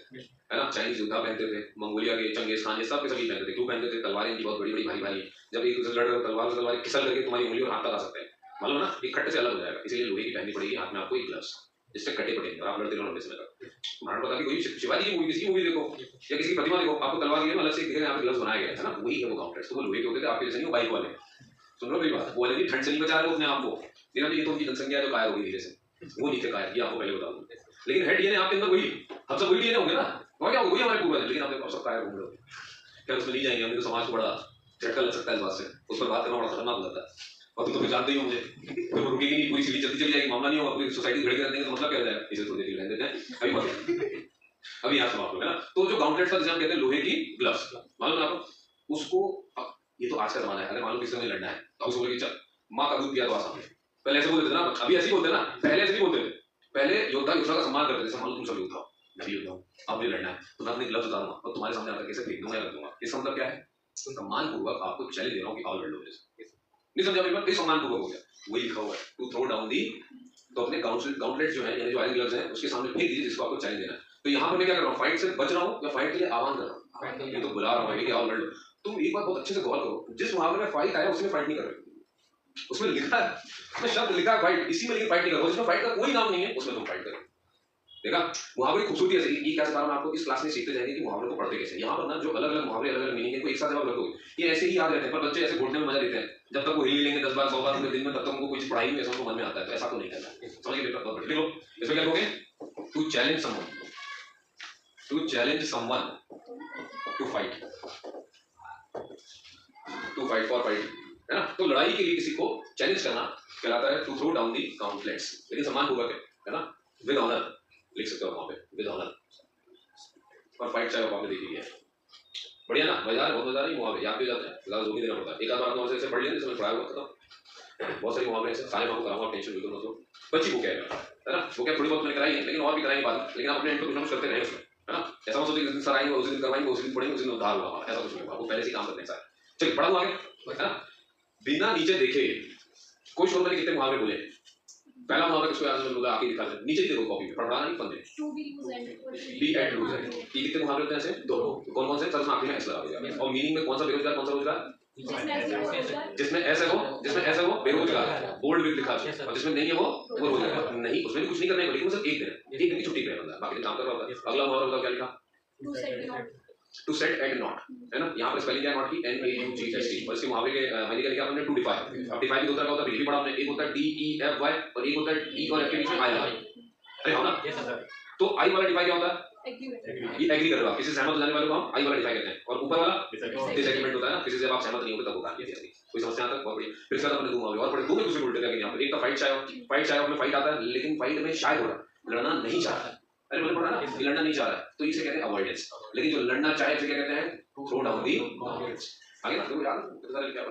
है ना? चाइनीज योद्धा पहनते थे, मंगोलिया के चंगेज खान, ये सब के सभी पहनते थे। क्यों पहनते थे? तलवारें इनकी बहुत बड़ी बड़ी भारी भारी, जब एक दूसरे लड़ रहे हो तलवार से तलवार खिसल करके तुम्हारी उंगली और हाथ तक आ सकते हैं, मालूम है ना? एक खट्टे से अलग हो जाएगा, इसलिए लोहे की पहननी पड़ेगी हाथ में आपको एक ग्लव्स। इससे कटे पटे और आप लड़ते रहो लंबे समय तक। महाराण प्रताप की कोई शिवाजी की मूवी, किसी की मूवी देखो या किसी की प्रतिमा देखो, आपको तलवार की अलग से दिखेगा, यहाँ पे ग्लव्स बनाए गए हैं ना, वही है वो गाउंटलेट्स। तो वो लोहे के होते थे, आपके जैसे नहीं, वो बाइक वाले। सुन लो मेरी बात, वो वाले नहीं, ठंड से नहीं बचा रहे अपने आप को, मेरा ये तो उनकी जनसंख्या जो कायर हो गई धीरे से, वो नहीं थे कायर, ये आपको पहले बता दूं। लेकिन है डीएनए आपके अंदर वही, हम सब वही डीएनए होंगे ना, और क्या वही हमारे पूर्वज है, लेकिन आपने सब कायर होंगे। क्या उसमें नहीं जाएंगे, हमने तो समाज को बड़ा झटका लग सकता है इस बात से, उस पर बात करना बड़ा खतरनाक हो जाता है। और तुम तो जानते ही हो मुझे, तो वो रुकेगी नहीं, पूरी सीढ़ी चलती चली जाएगी, मामला नहीं होगा, पूरी सोसाइटी घड़ी कर देंगे तो मतलब क्या हो जाएगा। इसे थोड़ी देर रहने देते हैं, अभी बात अभी यहाँ समाप्त हो गया ना। तो जो गाउंटलेट्स का जिसे हम कहते हैं लोहे की ग्लव्स, मालूम है आपको उसको, ये तो आज का जमाना है, अगर मालूम किसी ने लड़ना है तो उसको बोले कि चल माँ का दूध पिया तो आसान है। पहले ऐसे बोलते थे ना, अभी ऐसे ही बोलते ना, पहले ऐसे नहीं बोलते थे। पहले योद्धा योद्धा का सम्मान करते थे, जैसे मान लो तुम सब योद्धा हो, मैं भी योद्धा हूँ, अब मुझे लड़ना है तो मैं अपने ग्लव्स उतारूंगा और तुम्हारे सामने आकर कैसे फेंक दूंगा या रख दूंगा। इसका मतलब क्या है, सम्मान पूर्वक आपको चैलेंज दे रहा हूँ कि आओ लड़ लो मेरे से। नहीं समझा मेरी बात, सम्मान पूर्वक हो गया, वही लिखा हुआ है टू थ्रो डाउन दी। तो अपने गाउंटलेट जो है यानी जो आयरन ग्लव्स हैं उसके सामने फेंक दीजिए जिसको आपको चैलेंज देना है। तो यहाँ पर मैं क्या कर रहा हूँ, फाइट से बच रहा हूँ या फाइट के लिए आह्वान कर रहा हूँ, ये तो बुला रहा हूँ कि आओ लड़ लो। तुम एक बात बहुत अच्छे से गौर करो, जिस मुहावरे में फाइट आया उसमें फाइट नहीं कर रहे, उसमें लिखा है, उसमें शब्द लिखा है फाइट, इसी में लेकिन फाइट नहीं कर रहा, जिसमें फाइट का कोई नाम नहीं है उसमें तुम फाइट करो। देखा मुहावरे की खूबसूरती ऐसे, ये क्या सिखा रहा हूं आपको, इस क्लास में सीखते जाएंगे कि मुहावरे को पढ़ते कैसे। यहाँ पर ना जो अलग अलग मुहावरे अलग अलग मीनिंग है, कोई एक साथ जवाब रखोगे ये ऐसे ही याद रहते हैं, पर बच्चे ऐसे घुटने में मजा लेते हैं, जब तक वो हिल लेंगे 10 बार 100 बार दिन में, तब तक उनको कुछ पढ़ाई में ऐसा मन में आता है। तो ऐसा तो नहीं करना है, समझ गए बेटा। देखो इसमें क्या कहोगे, to challenge someone, to challenge someone, to fight, to fight for fight, है ना। तो लड़ाई के लिए किसी को चैलेंज करना कहलाता है टू थ्रो डाउन दी गाउंटलेट्स, लेकिन सम्मान पूर्वक है ना, विद ऑनर लिख सकते हो वहां पे, विद ऑनर। और फाइट चाहे आपने देखी है, बढ़िया ना, मजेदार, बहुत मजेदार ही मुहावरे याद भी जाते हैं, ज्यादा जोर नहीं देना पड़ता है। एक आध बार आपने ऐसे पढ़ लिया जिसमें पढ़ाया हुआ था, बहुत सारी मुहावरे हैं, सारे मैं आपको कराऊंगा, टेंशन बिल्कुल मत लो। बच्ची को क्या है ना, वो क्या थोड़ी बहुत मैंने कराई है, लेकिन और भी कराएंगे बाद में, लेकिन आप अपने एंड पे कुछ ना कुछ करते रहे उसमें, है ना। ऐसा मत सोचिए कि जिस दिन सर आएंगे उस दिन करवाएंगे, उस दिन पढ़ेंगे, उस दिन उद्धार होगा हमारा, ऐसा कुछ नहीं होगा, आपको पहले से काम करने हैं सारे। चलिए पढ़ा आगे, है ना। बिना नीचे देखे कोई शोर, मैंने कितने मुहावरे बोले, पहला मुहावरा किसको याद है, आके दिखा दे, नीचे देखो कॉपी पे, पढ़ाना नहीं पढ़ने, to be at loose end, ये कितने मुहावरे होते हैं ऐसे, दो। कौन कौन से, सर आखिरी में एस लगा दिया, और मीनिंग में कौन सा बेरोजगार, कौन सा रोजगार, जिसमें एस है वो, जिसमें एस है वो बेरोजगार, बोल्ड विद लिखा है, और जिसमें नहीं है वो रोजगार नहीं, उसमें भी कुछ नहीं करना है, लेकिन सिर्फ एक दिन की छुट्टी पे बंदा, बाकी काम कर रहा होता है। अगला मुहावरा होता है, क्या लिखा, टू सेट एट नॉट, है ना। यहाँ पर स्पेलिंग क्या है नॉट की, NAUGHT, और इसके मुहावरे के मैंने क्या लिखा, हमने टू डिफाई। अब डिफाई भी दो तरह का होता है, बिजली पढ़ा हमने, एक होता है DEFY और एक होता है E और F के बीच में I लगा, अरे हो ना। तो I वाला डिफाई क्या होता है, ये एग्री कर रहे हो आप, किसी से सहमत हो जाने वाले को हम I वाला डिफाई कहते हैं, और ऊपर वाला डिसएग्रीमेंट होता है ना, किसी से आप सहमत नहीं होंगे तब होगा ये। कोई समस्या आता है, बहुत बढ़िया। फिर इसके बाद अपने दो मुहावरे और पढ़े, दो में दूसरे उल्टे करके यहाँ पर, एक तो फाइट चाहे में फाइट आता है, लेकिन फाइट में शायद हो रहा है, लड़ना नहीं चाह रहा है, अरे मैंने पढ़ा ना, लड़ना नहीं चाह रहा है, तो इसे कहते हैं अवॉइडेंस। लेकिन जो लड़ना चाहे इसे क्या कहते हैं, थ्रो डाउन दी गाउंटलेट्स। आगे ना, देखो यार कितना सारे क्या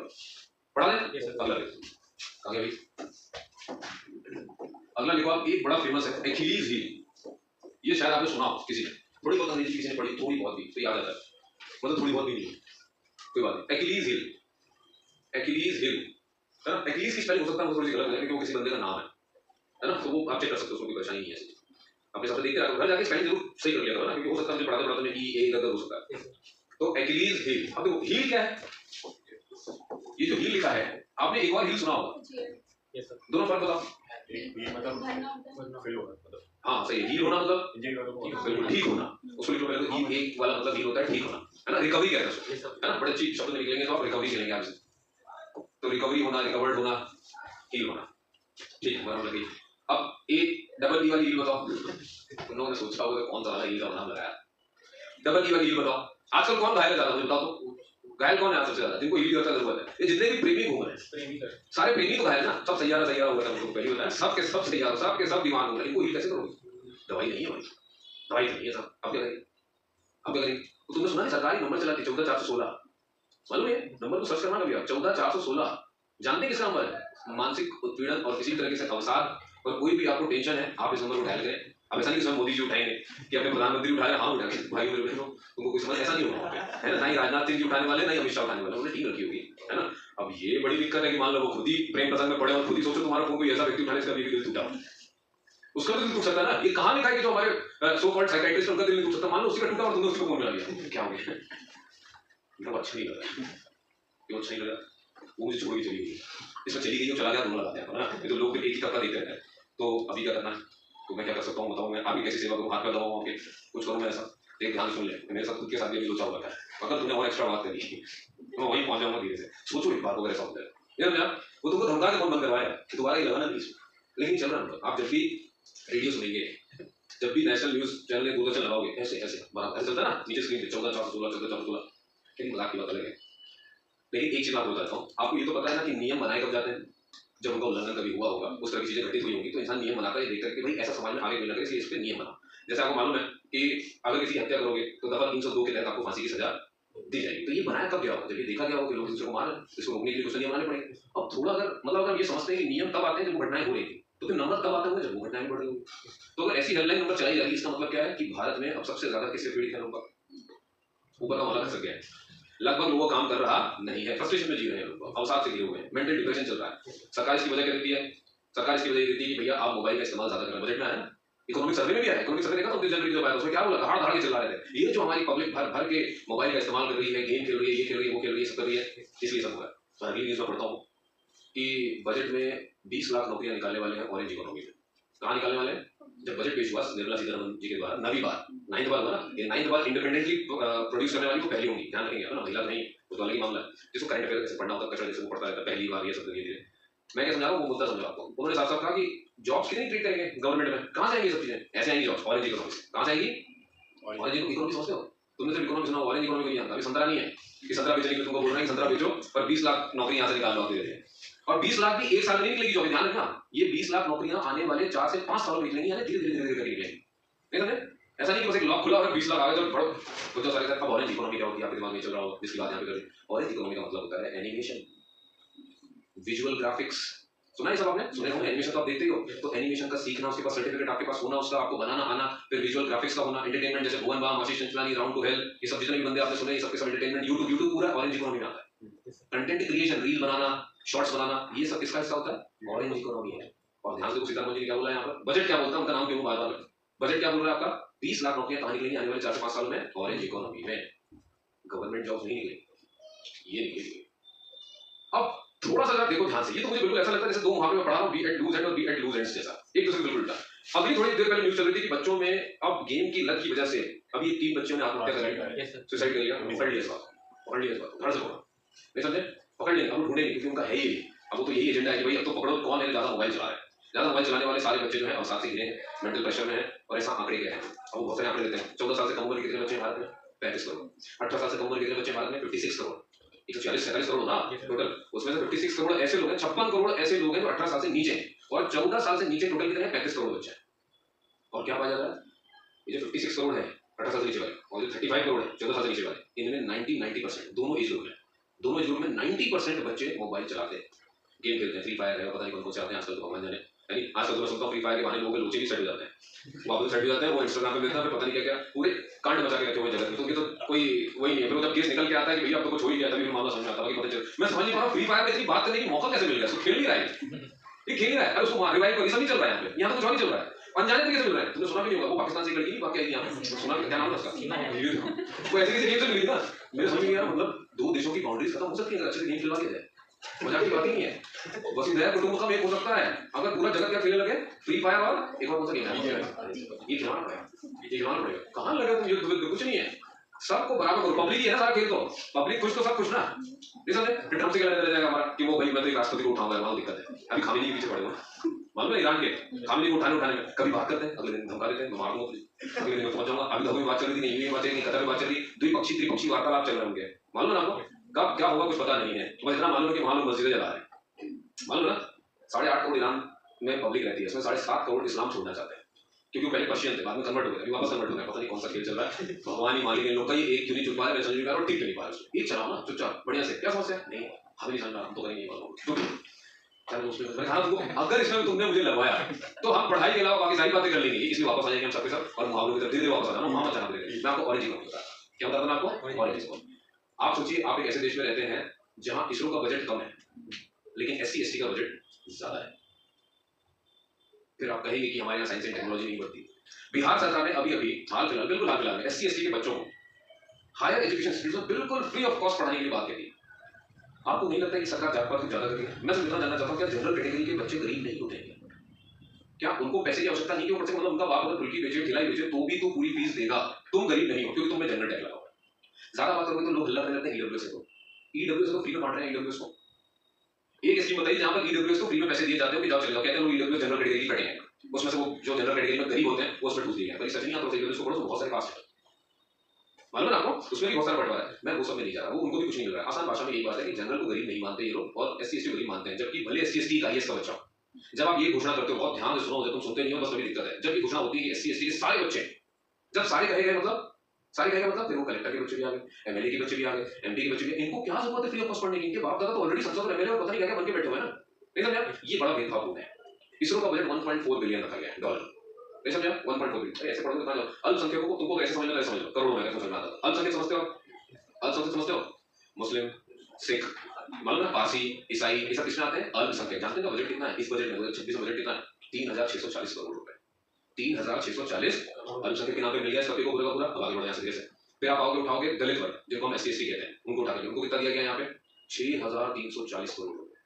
पढ़ा लें। अगला देखो आगे भाई, अगला लिखो आप, एक बड़ा फेमस है एकिलीज हील, ये शायद आपने सुना हो किसी ने, थोड़ी बहुत अंग्रेजी किसी ने पढ़ी, थोड़ी बहुत भी तो याद आता है, मतलब थोड़ी बहुत भी नहीं, कोई बात नहीं। एकिलीज हील, एकिलीज हील, है ना। एकिलीज की स्पेलिंग हो सकता है थोड़ी सी गलत है, क्योंकि वो किसी बंदे का नाम है ना, तो वो आप चेक कर सकते हो, उसमें कोई परेशानी नहीं है। अपने सबसे देखते रहो, घर जाके स्पेलिंग जरूर सही कर लिया करो ना, क्योंकि हो सकता है मुझे पढ़ाते पढ़ाते में E A गलत हो सकता है। तो एकिलीज हील, अब देखो हील क्या है, ये जो हील लिखा है आपने एक बार हील सुना होगा, दोनों फर्क बताओ। हाँ सही है, हील होना मतलब बिल्कुल ठीक होना, उसको लिखो पहले तो एक वाला मतलब हील होता है ठीक होना, है ना। रिकवरी कहते हैं उसको, है ना, बड़े अच्छी शब्द निकलेंगे तो आप रिकवरी करेंगे आपसे, तो रिकवरी होना, रिकवर्ड होना, हील होना, ठीक है बराबर लगी। अब एक डबल ई वाली हील बताओ, तुम लोगों ने सोचा होगा कौन सा वाला हील का नाम लगाया, डबल ई वाली हील बताओ। आजकल कौन घायल है ज्यादा, मुझे बताओ तो, घायल कौन है आज सबसे ज्यादा, जिनको हील करता जरूरत है, ये जितने भी प्रेमी घूम रहे हैं, सारे प्रेमी तो घायल ना, सब सैयारा होगा, हमको पहले होता है, सबके सब सैयारा, सबके सब बीमार हो रहे हैं, इनको हील कैसे करोगे, दवाई नहीं है भाई, दवाई नहीं है साहब, अब क्या करेंगे, अब क्या करेंगे। तो तुमने सुना है सरकारी नंबर चलाती 14416, मालूम है नंबर को सर्च करना कभी, 14416 जानते किसका नंबर है, मानसिक उत्पीड़न और किसी तरीके से अवसाद और कोई भी आपको टेंशन है, आप इस नंबर को डायल करें। अब ऐसा नहीं कि मोदी जी उठाएंगे कि अपने प्रधानमंत्री उठा रहे, हाँ उठाएंगे भाई मेरे बहनों, तुमको कोई समझ, ऐसा नहीं होगा है ना, ना ही राजनाथ सिंह जी उठाने वाले, ना ही अमित शाह उठाने वाले, उन्होंने टीम रखी होगी, है ना। अब ये बड़ी दिक्कत है कि मान लो वो खुद ही प्रेम प्रसंग में पड़े और खुद ही सोचो तुम्हारा फोन कोई ऐसा व्यक्ति उठाने इसका भी दिल टूटा, उसका भी दिल टूट सकता है ना। ये कहां लिखा है कि जो हमारे सो कॉल्ड साइकियाट्रिस्ट उनका दिल नहीं टूट सकता, मान लो उसका टूटा और तुमने उसको फोन मिला दिया, क्या हो गया, मतलब अच्छा नहीं लगा, क्यों अच्छा नहीं लगा, वो मुझे छोड़ के चली गई, इसमें चली गई और चला गया दोनों लगा दिया, है ना। ये तो लोग एक ही टक्का देते रहते हैं, तो अभी क्या करना है, तो मैं क्या कर सकता हूँ बताऊँ, मैं आपकी कैसी सेवा करूँ, हाथ पे दबाऊँ आपके, कुछ करूँ मैं ऐसा? एक ध्यान सुन ले, मेरे साथ खुद के साथ भी अभी लोचा हुआ है, अगर तूने और एक्स्ट्रा बात करी मैं वहीं पहुंच जाऊंगा धीरे से। सोचो एक बार, अगर ऐसा होता है यार, वो तुमको धमका के फोन बंद करवाया कि दोबारा ये लगाना नहीं, लेकिन चल रहा। आप जब भी रेडियो सुनेंगे, जब भी नेशनल न्यूज चैनल या दूरदर्शन लगाओगे, ऐसे ऐसे बराबर ऐसे चलता है ना, नीचे स्क्रीन पे 14 416 14 416, लेकिन मजाक की बात अलग है। लेकिन एक चीज बात बताता हूँ आपको, ये तो पता है ना कि नियम बनाए कब जाते हैं, जब उनका उल्लंघन कभी हुआ होगा, उस तरह की चीजें घटित हुई होंगी, तो इंसान नियम बनाता है देख करके भाई ऐसा समाज में आगे कोई ना करे, इसलिए इस पर नियम बना। जैसे आपको मालूम है कि अगर किसी हत्या करोगे तो दफा 302 के तहत आपको फांसी की सजा दी जाएगी। तो ये बनाया कब गया होगा, जब ये देखा गया होगा कि लोग दूसरे को मार रहे हैं, इसको रोकने के लिए कुछ नियम बनाने पड़ेंगे। अब थोड़ा अगर मतलब अगर ये समझते हैं कि नियम तब आते हैं जब वो घटनाएं हो रही थी, तो फिर नंबर तब आते होंगे जब वो घटनाएं बढ़ रही होंगी। तो अगर ऐसी हेडलाइन नंबर चलाई जाएगी, इसका मतलब क्या है कि भारत में अब सबसे ज्यादा किससे पीड़ित है लोग, ऊपर का मामला कर गया है, लगभग लोगों काम कर रहा नहीं है, फ्रस्ट्रेशन में जी रहे हैं लोग, अवसाद से घिरे हुए हैं, मेंटल डिप्रेशन चल रहा है। सरकार इसकी वजह क्या देती है, सरकार इसकी वजह ये देती है कि भैया आप मोबाइल का इस्तेमाल ज्यादा करें, बजट में आया ना, इकोनॉमिक सर्वे में भी आया, इकोनॉमिक सर्वे देखा तो 29 जनवरी जो आया उसमें क्या बोला, दहाड़ दहाड़ के चिल्ला रहे थे, ये जो हमारी पब्लिक भर भर के मोबाइल का इस्तेमाल कर रही है, गेम खेल रही है, ये खेल रही है, वो खेल रही है, सब कर रही है, इसलिए सब हुआ है। तो अगली न्यूज में पढ़ता हूँ कि बजट में 20 लाख नौकरियां निकालने वाले हैं ऑरेंज इकोनॉमी में। कहाँ निकालने वाले हैं? जब बजट पेश हुआ निर्मला सीतारमण जी के द्वारा, नवी बार 9th बार हुआ ना, ये 9th बार इंडिपेंडेंटली प्रोड्यूस करने वाली को पहली होंगी, ध्यान रखेंगे ना, महिला नहीं, वो तो अलग ही मामला है, जिसको करंट अफेयर कैसे पढ़ना होता है, कचरा जैसे वो पढ़ता है पहली बार, ये सब धीरे धीरे मैं क्या समझा रहा हूँ वो मुद्दा समझा आपको। उन्होंने साफ साफ कहा कि जॉब्स की नहीं ट्रीट करेंगे गवर्नमेंट में, कहाँ से आएंगी सब चीजें, ऐसे आएंगी जॉब्स ऑरेंज इकोनॉमी से, कहाँ से आएंगी, ऑरेंज इकोनॉमी समझते हो तुमने, सिर्फ इकोनॉमी सुना, ऑरेंज इकोनॉमी को नहीं आता, अभी संतरा नहीं है कि संतरा बेचने के लिए तुमको बोल रहे हैं कि संतरा बेचो पर 20 लाख नौकरी यहाँ से निकाल लो धीरे, और 20 लाख भी एक साल में नहीं निकलेगी जॉब, ध्यान रखना, ये 20 लाख नौकरियां आने वाले 4 से 5 सालों में निकलेंगी, यानी धीरे धीरे धीरे करके निकलेंगी, नहीं समझे? ऐसा नहीं कि बस एक लॉक खुला और 20 लाख आ गए, चलो पढ़ो तो जो सारे अब ऑरेंज इकोनॉमी क्या होती है आपके दिमाग में चल रहा हो, जिसकी बात यहाँ पे करें। ऑरेंज इकोनॉमी का मतलब होता है एनिमेशन, विजुअल ग्राफिक्स, सुना है सब आपने, सुने होंगे, एनिमेशन तो आप देखते ही हो, तो एनिमेशन का सीखना, उसके पास सर्टिफिकेट आपके पास होना, उसका आपको बनाना आना, फिर विजुअल ग्राफिक्स का होना, एंटरटेनमेंट जैसे Bhuvan Bam, Ashish Chanchlani, round to hell, ये सब जितने भी बंदे आपने सुने, ये सब एंटरटेनमेंट, यूट्यूब पूरा ऑरेंज इकोनॉमी में आता है। कंटेंट क्रिएशन, रील बनाना, शॉर्ट्स बनाना, ये सब किसका हिस्सा होता है, ऑरेंज इकोनॉमी है। और ध्यान से देखो सीतारमण जी ने क्या बोला यहाँ पर, बजट क्या बोलता है, उनका नाम क्यों बार बार, बजट क्या बोल रहा है आपका, 20 लाख नौकरियां कहाँ निकलेंगी आने वाले 4 से 5 सालों में, ऑरेंज इकोनॉमी में, गवर्नमेंट जॉब्स नहीं निकलेंगी, ये निकलेगी। अब थोड़ा सा देखो ध्यान से, ये तो मुझे बिल्कुल ऐसा लगता है जैसे दो मुहावरे में पढ़ा रहा हूँ, बी एट लूज एंड और बी एट लूज एंड्स जैसा, एक दूसरे बिल्कुल उल्टा। अभी थोड़ी देर पहले न्यूज चल रही थी कि बच्चों में अब गेम की लत की वजह से अभी 3 बच्चों ने आत्महत्या कर ली, सुसाइड कर लिया, पकड़ लिया इस बात, पकड़ लिया इस बात, घर से पकड़ा, नहीं समझे, पकड़ लेंगे, अब ढूंढेंगे क्योंकि उनका है ही, अब वो तो यही एजेंडा है कि भाई अब तो पकड़ो कौन है ज्यादा मोबाइल चला रहा है, ज्यादा मोबाइल चलाने वाले सारे बच्चे जो है अवसाद से घिरे हैं, मेंटल प्रेशर में है, और ऐसा आंकड़े के हैं, अब वो बहुत सारे आंकड़े देते हैं। 14 साल से कम उम्र के कितने बच्चे भारत में, 35 करोड़, 18 साल से कम उम्र के कितने बच्चे भारत में, 56 करोड़, 140-47 करोड़ ना टोटल, उसमें से 56 करोड़ ऐसे लोग हैं, 56 करोड़ ऐसे लोग हैं जो 18 साल से नीचे हैं, और 14 साल से नीचे टोटल कितने हैं, 35 करोड़ बच्चे हैं। और क्या पाया जाता है, ये जो 56 करोड़ है 18 साल से नीचे वाले, और जो 35 करोड़ है 14 साल से नीचे वाले, इनमें 90% दोनों एज ग्रुप में, दोनों एज ग्रुप में 90% बच्चे मोबाइल चलाते हैं, गेम खेलते हैं, फ्री फायर है, पता नहीं कौन कौन से आते हैं आजकल, तो भगवान जाने, यानी आजकल तो मैं सुनता हूँ फ्री फायर के बहाने लोगों के लोचे भी सेट हो जाते हैं, वापस सेट हो जाते हैं, वो इंस्टाग्राम पे देखता है, पता नहीं क्या क्या पूरे कांड मचा के रखे हुए जगत में, तो उनके तो कोई वही नहीं है, फिर जब केस निकल के आता है कि भैया अब तो कुछ हो ही गया, तभी मामला समझ में आता है, पता चल, मैं समझ नहीं पा रहा फ्री फायर में इतनी बात करने की मौका कैसे मिल गया, उसको खेल नहीं रहा है, ये खेल नहीं रहा है, अरे उसको रिवाइव कर, ये सब नहीं चल रहा है यहाँ पे, यहाँ तो कुछ और नहीं चल रहा है, अनजाने तरीके से मिल रहा है, तुमने सुना भी नहीं होगा, वो पाकिस्तान से एक लड़की नहीं भाग के आई थी यहाँ पे, सुना क्या नाम है उसका, वो ऐसे किसी गेम से मिली ना, मेरे समझ नहीं आ रहा, मतलब 2 देशों की बाउंड्रीज खत्म हो सकती है अगर अच्छे से गेम खिलवा के जाए, मजाक की बात ही नहीं है, वसुधैव कुटुंबकम एक हो सकता है, अगर पूरा जगत क्या खेलने लगे, फ्री फायर और एक और कौन सा गेम है, ये खिलाना पड़ेगा, ये खिलाना पड़ेगा, कहाँ लगे तुम, युद्ध कुछ नहीं है, सबको बराबर करो, पब्लिक ही है ना सारा खेल, तो पब्लिक खुश तो सब खुश ना, नहीं समझे, फिर ट्रम्प से क्या लेने जाएगा हमारा कि वो भाई मैं तो एक राष्ट्रपति को उठाऊंगा, वहां दिक्कत है, अभी खामेनी के पीछे पड़े हुए, मालूम है ईरान के, खामेनी को उठाने में कभी बात करते हैं, अगले दिन धमका देते हैं, मैं मार दूंगा, अगले दिन मैं पहुंच जाऊंगा, अभी में बात चल रही थी, नहीं बात चल रही, कतर में बात चल रही, द्विपक्षीय त्रिपक्षीय वार्तालाप चल रहे होंगे, मालूम है आपको, कब क्या होगा कुछ पता नहीं है, बस इतना मालूम है कि वहां लोग मस्जिदें जला रहे हैं, मालूम ना, 8.5 करोड़ ईरान में पब्लिक रहती है, उसमें 7.5 करोड़ इस्लाम छोड़ना चाहते हैं, क्योंकि पहले पर्शियन थे, बाद में कन्वर्ट हो गए, अभी वापस कन्वर्ट हो गए, पता नहीं कौन सा खेल चल रहा है, भगवान ही मालिक इन लोग का, ये एक क्यों नहीं चुप पा रहे, मैं समझ नहीं पा रहा, ठीक क्यों नहीं पा रहा, ये चलाओ ना चुपचाप बढ़िया से, क्या समस्या है, नहीं हमें नहीं समझ रहा, हम तो करेंगे अगर इसमें तुमने मुझे लगवाया तो हम पढ़ाई के अलावा बाकी सारी बातें कर लेंगे, इसलिए वापस आ जाएंगे हम सबके सब, और मुहावरों की तरफ धीरे वापस आ जाना, वहां जाना पड़ेगा। मैं आपको ऑरेंज इकोनॉमी बता, क्या बताता मैं आपको, ऑरेंज इकोनॉमी। आप सोचिए आप एक ऐसे देश में रहते हैं जहां इसरो का बजट कम है लेकिन SC/ST का बजट ज्यादा है, फिर आप कहेंगे कि हमारे यहाँ साइंस एंड टेक्नोलॉजी नहीं बढ़ती। बिहार सरकार ने अभी हाल फिलहाल में SC/ST के बच्चों को हायर एजुकेशन इंस्टीट्यूट में बिल्कुल फ्री ऑफ कॉस्ट पढ़ाने के लिए बात कही। आपको नहीं लगता कि सरकार जात पात कुछ ज्यादा कर रही है? मैं समझना जानना चाहता हूँ क्या जनरल कैटेगरी के बच्चे गरीब नहीं होते हैं? क्या उनको पैसे की आवश्यकता नहीं कि ऊपर से मतलब उनका बाप अगर फुल्की बेचे ठेलाई बेचे तो भी तू पूरी फीस देगा, तुम गरीब नहीं हो क्योंकि तुमने जनरल टैग लगा हुआ है। ज्यादा बात करोगे तो लोग हल्ला करने लगते हैं ईडब्ल्यूएस को, ईडब्ल्यूएस को फ्री में बांट रहे हैं ईडब्ल्यूएस को। एक स्कीम बताइए जहां पर ईडब्ल्यूएस को फ्री में पैसे दिए जाते हो कि जाओ चले जाओ, कहते हैं लोग ईडब्ल्यूएस जनरल कैटेगरी कटे हैं, उसमें से वो जो जनरल कैटेगरी में गरीब होते हैं वो उसमें ठूस दिए हैं। पर सच नहीं आता, ईडब्ल्यूएस को पढ़ो तो बहुत सारे कास्ट है, मालूम है आपको, उसमें भी बहुत सारा बंटवारा है। मैं वो सब में नहीं जा रहा, वो उनको भी कुछ नहीं मिल रहा है। आसान भाषा में यही बात है कि जनरल को गरीब नहीं मानते ये लोग और एससी एसटी गरीब मानते हैं, जबकि भले एससी एसटी का आईएएस का बच्चा, जब आप ये घोषणा करते हो बहुत ध्यान से सुनो, जब तुम सुनते नहीं हो बस तभी दिक्कत है। जब ये घोषणा होती है एससी एसटी के सारे बच्चे, जब सारे कहे गए मतलब सारे कहे गए मतलब फिर वो कलेक्टर के बच्चे भी आ गए, एमएलए के बच्चे भी आ गए, एमपी के बच्चे भी, इनको क्या जरूरत है फ्री ऑफ कॉस्ट पढ़ने की? इनके बाप दादा तो ऑलरेडी संसद में एमएलए और पता नहीं क्या क्या बन के बैठे हुए हैं ना। नहीं समझा? ये बड़ा भेदभावपूर्ण है। इसरो का बजट 1.4 बिलियन रखा गया है डॉलर, नहीं समझा? 1.4 बिलियन ऐसे पढ़ोगे कहां जाओ? अल्पसंख्यकों को तुमको कैसे समझना है, समझ लो, करोड़ों में कैसे समझ में आता है। अल्पसंख्यक समझते हो? अल्पसंख्यक समझते हो? मुस्लिम, सिख, मालूम है, पारसी, ईसाई, ये सब किसमें आते हैं? अल्पसंख्यक। जानते हैं बजट कितना है इस बजट में? 2026 में बजट कितना है? 3640 करोड़ रुपए। 3640 अल्पसंख्यक के नाम पे मिल गया इस टॉपिक को पूरा पूरा। अब आगे बढ़े यहाँ से जैसे फिर आप आओगे उठाओगे दलित वर्ग, जिनको हम एससी एसटी कहते हैं, उनको उठा के उनको कितना दिया गया यहाँ पे? 6340 करोड़ रुपए,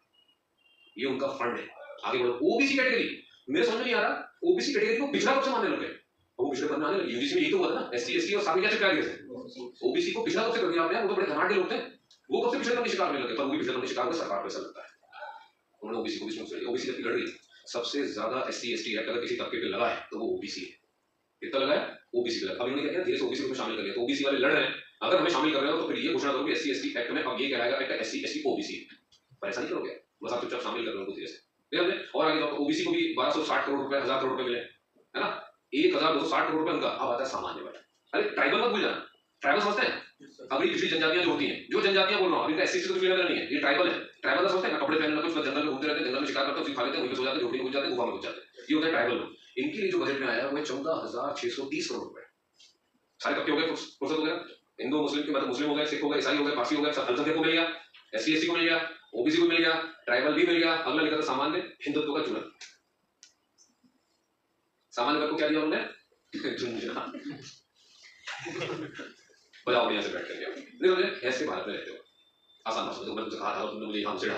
ये उनका फंड है। आगे बढ़ो, ओबीसी कैटेगरी, मेरे समझ में नहीं आ रहा ओबीसी कैटेगरी को पिछड़ा कब से मानने लगे? वो पिछड़े बनने आने लगे, यूजीसी में यही तो हुआ था ना, एससी एसटी और साथ में क्या चिपका दिया? ओबीसी को पिछड़ा कब से कर दिया आपने? वो तो बड़े धनाढ़ लोग थे, वो कब से पिछड़े के शिकार होने लगे? पर वो भी पिछड़े के शिकार को सरकार पैसा लगता है, उन्होंने ओबीसी को भी सुन लिया। ओबीसी जब लड़ रही सबसे ज्यादा एससी एसटी एक्ट अगर किसी तबके पे लगा है तो वो ओबीसी है। कितना लगा है? ओबीसी लगा। अभी उन्होंने क्या किया, धीरे से ओबीसी को शामिल कर लिया, तो ओबीसी वाले लड़ रहे हैं, अगर हमें शामिल कर रहे हो तो फिर ये घोषणा करो कि एससी एसटी एक्ट में अब ये कहलाएगा कि एससी एसटी ओबीसी है। पर ऐसा नहीं करोगे, बस आप चुपचाप शामिल कर रहे हो धीरे से। और आगे जाओ तो ओबीसी को भी 1260 करोड़ रुपए, 1000 करोड़ रुपए मिले, है ना, 1260 करोड़ रुपए उनका। अब आता है सामान्य वर्ग। अरे ट्राइबल मत भूल जाना, ट्राइबल समझते हैं अगली पिछड़ी जनजातियां जो होती हैं, जो जनजातियां बोल रहा हूं, इनका एससी से कुछ लेना नहीं है, ये ट्राइबल है। ट्राइबल का समझते हैं, कपड़े पहनने लगते हैं, जंगल में घूमते रहते हैं, जंगल में शिकार करते हैं, उसी खा लेते हैं, वहीं पे सो जाते हैं, झोपड़ी में घुस जाते हैं, गुफा में घुस जाते हैं, ये होता है ट्राइबल लोग। इनके लिए जो बजट में आया है वो 14630 करोड़ रुपए। सारे तबके हो गए, फुर्सत हो गया, हिंदू मुस्लिम के मतलब मुस्लिम हो गए, सिख हो गए, ईसाई हो गए, पारसी हो गए, सब अल्पसंख्यक को मिल गया, एससी एसटी को मिल गया, ओबीसी को मिल गया, ट्राइबल भी मिल गया। अगला लिखा था सामान्य हिंदुत्व का चूरन। सामान्य वर्ग को क्या दिया उन्होंने? झुंझुना। बजाओ यहाँ से बैठ करके, नहीं मुझे ऐसे भारत में रहते हो, आसान भाषा में तुमने कहा था तुमने मुझे यहाँ से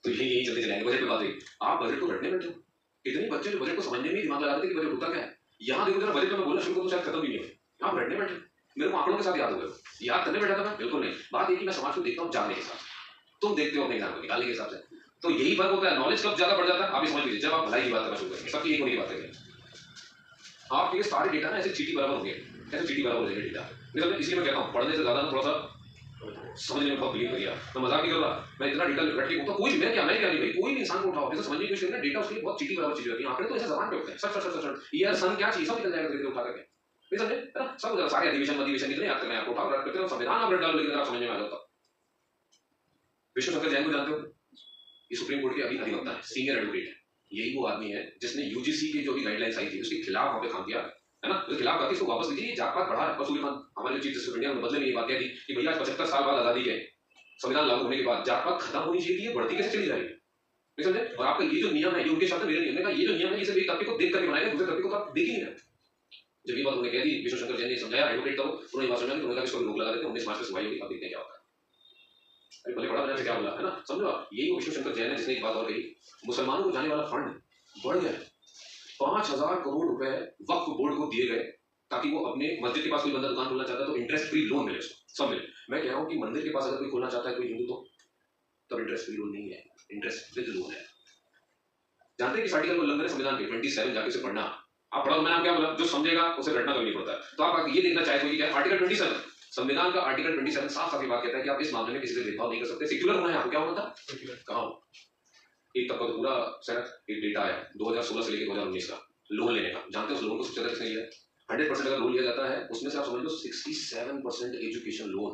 तो यही चलते चले बजट पे बात हुई। आप बजट को रटने बैठे हो, इतने बच्चे जो बजट को समझने में दिमाग लगा देते कि बजट होता क्या है। यहाँ देखो जरा बजट में मैं बोलना शुरू करूँ तो शायद खत्म भी नहीं हो, आप रटने बैठे। मेरे को आंकड़ों के साथ याद हो गए, याद करने बैठा था मैं? बिल्कुल नहीं। बात एक ही, मैं समाज को देखता हूँ जानने के साथ, तुम देखते हो अपने एग्जाम को निकालने के हिसाब से। तो यही फर्क होता है। नॉलेज कब ज्यादा बढ़ जाता है आप ये समझ लीजिए, जब आप भलाई की बात करना शुरू करेंगे, सबकी एक होने की बात करेंगे। आपके सारे डेटा ना ऐसे चीटी बराबर होंगे, ऐसे चीटी बराबर हो जाएंगे डेटा। इसलिए मैं कहता हूँ पढ़ने से ज्यादा ना थोड़ा सा समझने में बहुत बिलीव करिए। मैं मजाक नहीं कर रहा, मैं इतना डेटा रट के होता कोई मैं क्या नहीं भाई, कोई भी इंसान को उठाओ ऐसे समझने की कोशिश करें, डेटा उसके लिए बहुत चीटी बराबर चीज होती है। आंकड़े तो ऐसे जबान पे होते हैं, सच सच सच सच यार सन क्या चीज सब निकल जाएगा धीरे उठा करके, नहीं समझे है ना? सब सारे अधिवेशन अधिवेशन कितने याद करना है आपको, उठाओ रट करते हो, संविधान आप रट डालो, लेकिन आप समझने में आ जाता। विष्णु शंकर जैन को जानते हो? ये सुप्रीम कोर्ट के अभी अधिवक्ता है, सीनियर एडवोकेट है। यही वो आदमी है जिसने यूजीसी की जो भी गाइडलाइंस आई थी उसके खिलाफ वहां पे काम किया, है ना, उसके खिलाफ इसको वापस लीजिए, जात पात बढ़ा है। वसूली खान हमारे चीफ जस्टिस ऑफ इंडिया ने बदले में ये बात कही थी कि भैया 75 साल बाद आजादी के संविधान लागू होने के बाद जात पात खत्म होनी चाहिए, बढ़ती कैसे चली जाएगी, नहीं समझे? और आपका ये जो नियम है, ये उनके शब्द मेरे नियम का, ये जो नियम है ये सिर्फ एक तबके को देख करके बनाया, दूसरे तबके को तो आप देख ही नहीं रहे। जब ये बात उन्होंने कह दी, विष्णु शंकर जैन ने समझाया, एडवोकेट था वो, उन्होंने बात समझा कि उन्होंने इसको रोक लगा देते हैं, 19 मार्च से सुनवाई होगी, अब देखते हैं क्या होता है। अरे भले बड़ा बना क्या बोला, है ना, समझो आप। यही वो विष्णु शंकर जैन है जिसने एक बात और कही, मुसलमानों को जाने वाला फंड बढ़ गया, 5000 करोड़ रुपए वक्फ बोर्ड को दिए गए ताकि वो अपने मस्जिद के पास कोई बंदा दुकान खोलना चाहता है तो इंटरेस्ट फ्री लोन मिले उसको, सब मिले। मैं कह रहा हूँ कि मंदिर के पास अगर कोई खोलना चाहता है कोई हिंदू, तो इंटरेस्ट फ्री लोन नहीं है, इंटरेस्ट विद लोन है। जानते हैं कि आर्टिकल उल्लंघन है संविधान के 27 जाके से पढ़ना। आप पढ़ो, मैंने क्या बोला, जो समझेगा उसे रटना कभी नहीं पड़ता है। तो आप ये देखना चाहते हो कि क्या आर्टिकल 27 संविधान का आर्टिकल 27 साफ साफ बात कहता है कि आप इस मामले में किसी से भेदभाव नहीं कर सकते। सेक्युलर होना है आपको, क्या होना था कहा एक तक पूरा सर एक डेटा आया 2016 से लेकर 2019 का लोन लेने का। जानते हो उस लोन को सबसे ज्यादा किसने लिया? 100% अगर लोन लिया जाता है उसमें से आप समझ लो 67% एजुकेशन लोन।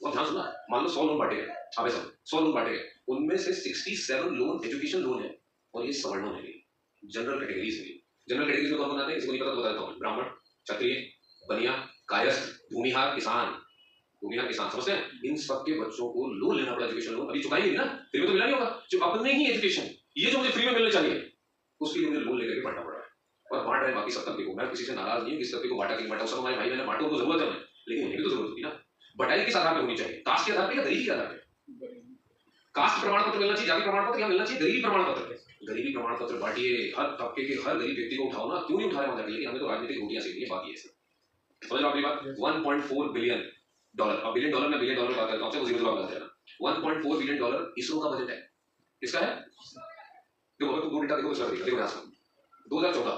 और ध्यान सुना, मान लो 100 लोन बांटे गए, आप ऐसा 100 लोन बांटे गए, उनमें से 67 लोन एजुकेशन लोन है, और ये सवर्णों ने ली, जनरल कैटेगरीज में। जनरल कैटेगरीज में कौन कौन आते हैं किसी को नहीं पता तो बता देता हूँ, ब्राह्मण, क्षत्रिय, बनिया, कायस्थ, भूमिहार, किसान। भूमिहार किसान समझते हैं, इन सबके बच्चों को लोन लेना पड़ा, एजुकेशन लोन। अभी चुकाएंगे ना, फ्री में तो मिला नहीं होगा, जो अपने ही एजुकेशन ये जो मुझे फ्री में मिलना चाहिए उसके लिए मुझे लोन लेकर के पढ़ना पड़ रहा है, और बांट रहे हैं बाकी सब तबके को। मैं किसी से नाराज नहीं हूँ, किसी तबके को बांटा कि बांटा, सब हमारे भाई बहन बांटो, उनको जरूरत है हमें, लेकिन उन्हें भी तो जरूरत होती ना। बटाई किस आधार पर होनी चाहिए? कास्ट के आधार पर या तरीके के आधार पर? कास्ट प्रमाण पत्र मिलना चाहिए, जाति प्रमाण पत्र, या मिलना चाहिए गरीबी प्रमाण पत्र। गरीबी प्रमाण पत्र बांटिए, हर तबके के हर गरीब व्यक्ति को उठाओ ना, क्यों नहीं उठा रहे वहां जाके, लेकिन हमें तो राजनीतिक रोटियां सेकनी है, बाकी है सब। समझ रहे हो आपकी बात? 1.4 बिलियन डॉलर, अब बिलियन डॉलर में बिलियन डॉलर बात करता हूं, आपसे जीरो जवाब देना। 1.4 बिलियन डॉलर इसरो का बजट है। किसका है? देखो तो 2 डेटा देखो, इसका देखो ध्यान से। 2014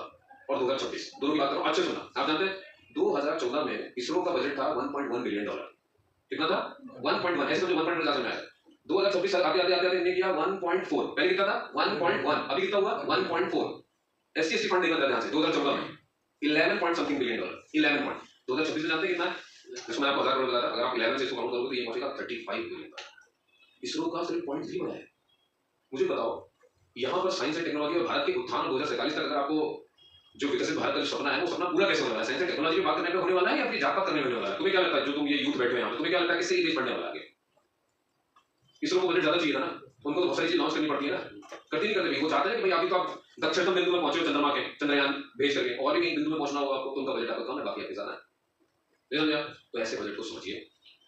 और 2026 दोनों की बात करो, अच्छे सुनना। आप जानते हैं 2014 में इसरो का बजट था 1.1 बिलियन डॉलर। कितना था? 1.1। ऐसे तो 1.1 ज्यादा में आया। 2026 आते आते आते इन्हें किया 1.4। पहले कितना था? 1.1। अभी कितना हुआ? 1.4। एसटीएसटी फंड देखना ध्यान से। 2014 में 11 point something billion dollar, 11 point. 2026 में जानते हैं कितना है? जिसमें आपको 1000 करोड़ बताया था, अगर आप 11 से इसको काउंट करोगे तो ये पहुंचेगा 35 बिलियन डॉलर। इसरो का सिर्फ 0.3 बढ़ा है। मुझे बताओ, यहाँ पर साइंस एंड टेक्नोलॉजी और भारत के उत्थान 2047 तक अगर आपको जो विकसित भारत का जो सपना है, वो सपना पूरा कैसे होने वाला है? साइंस एंड टेक्नोलॉजी की बात करने पे होने वाला है या फिर जात पात करने में होने वाला है? तुम्हें क्या लगता है, जो तुम ये यूथ बैठे हो यहाँ पे, तुम्हें क्या लगता है किससे ये देश बढ़ने वाला है आगे? इसरो को बजट ज्यादा चाहिए था ना, उनको तो बहुत सारी चीज लॉन्च करनी पड़ती है ना, करती नहीं करते। वो चाहते हैं कि भाई अभी तो आप दक्षिणतम बिंदु में पहुंचे हो चंद्रमा के, चंद्रयान भेज करके, और भी कहीं बिंदु में पहुंचना होगा आपको, तो उनका बजट आपका कम है, बाकी आपके ज्यादा है। समझा? तो ऐसे बजट को सोचिए,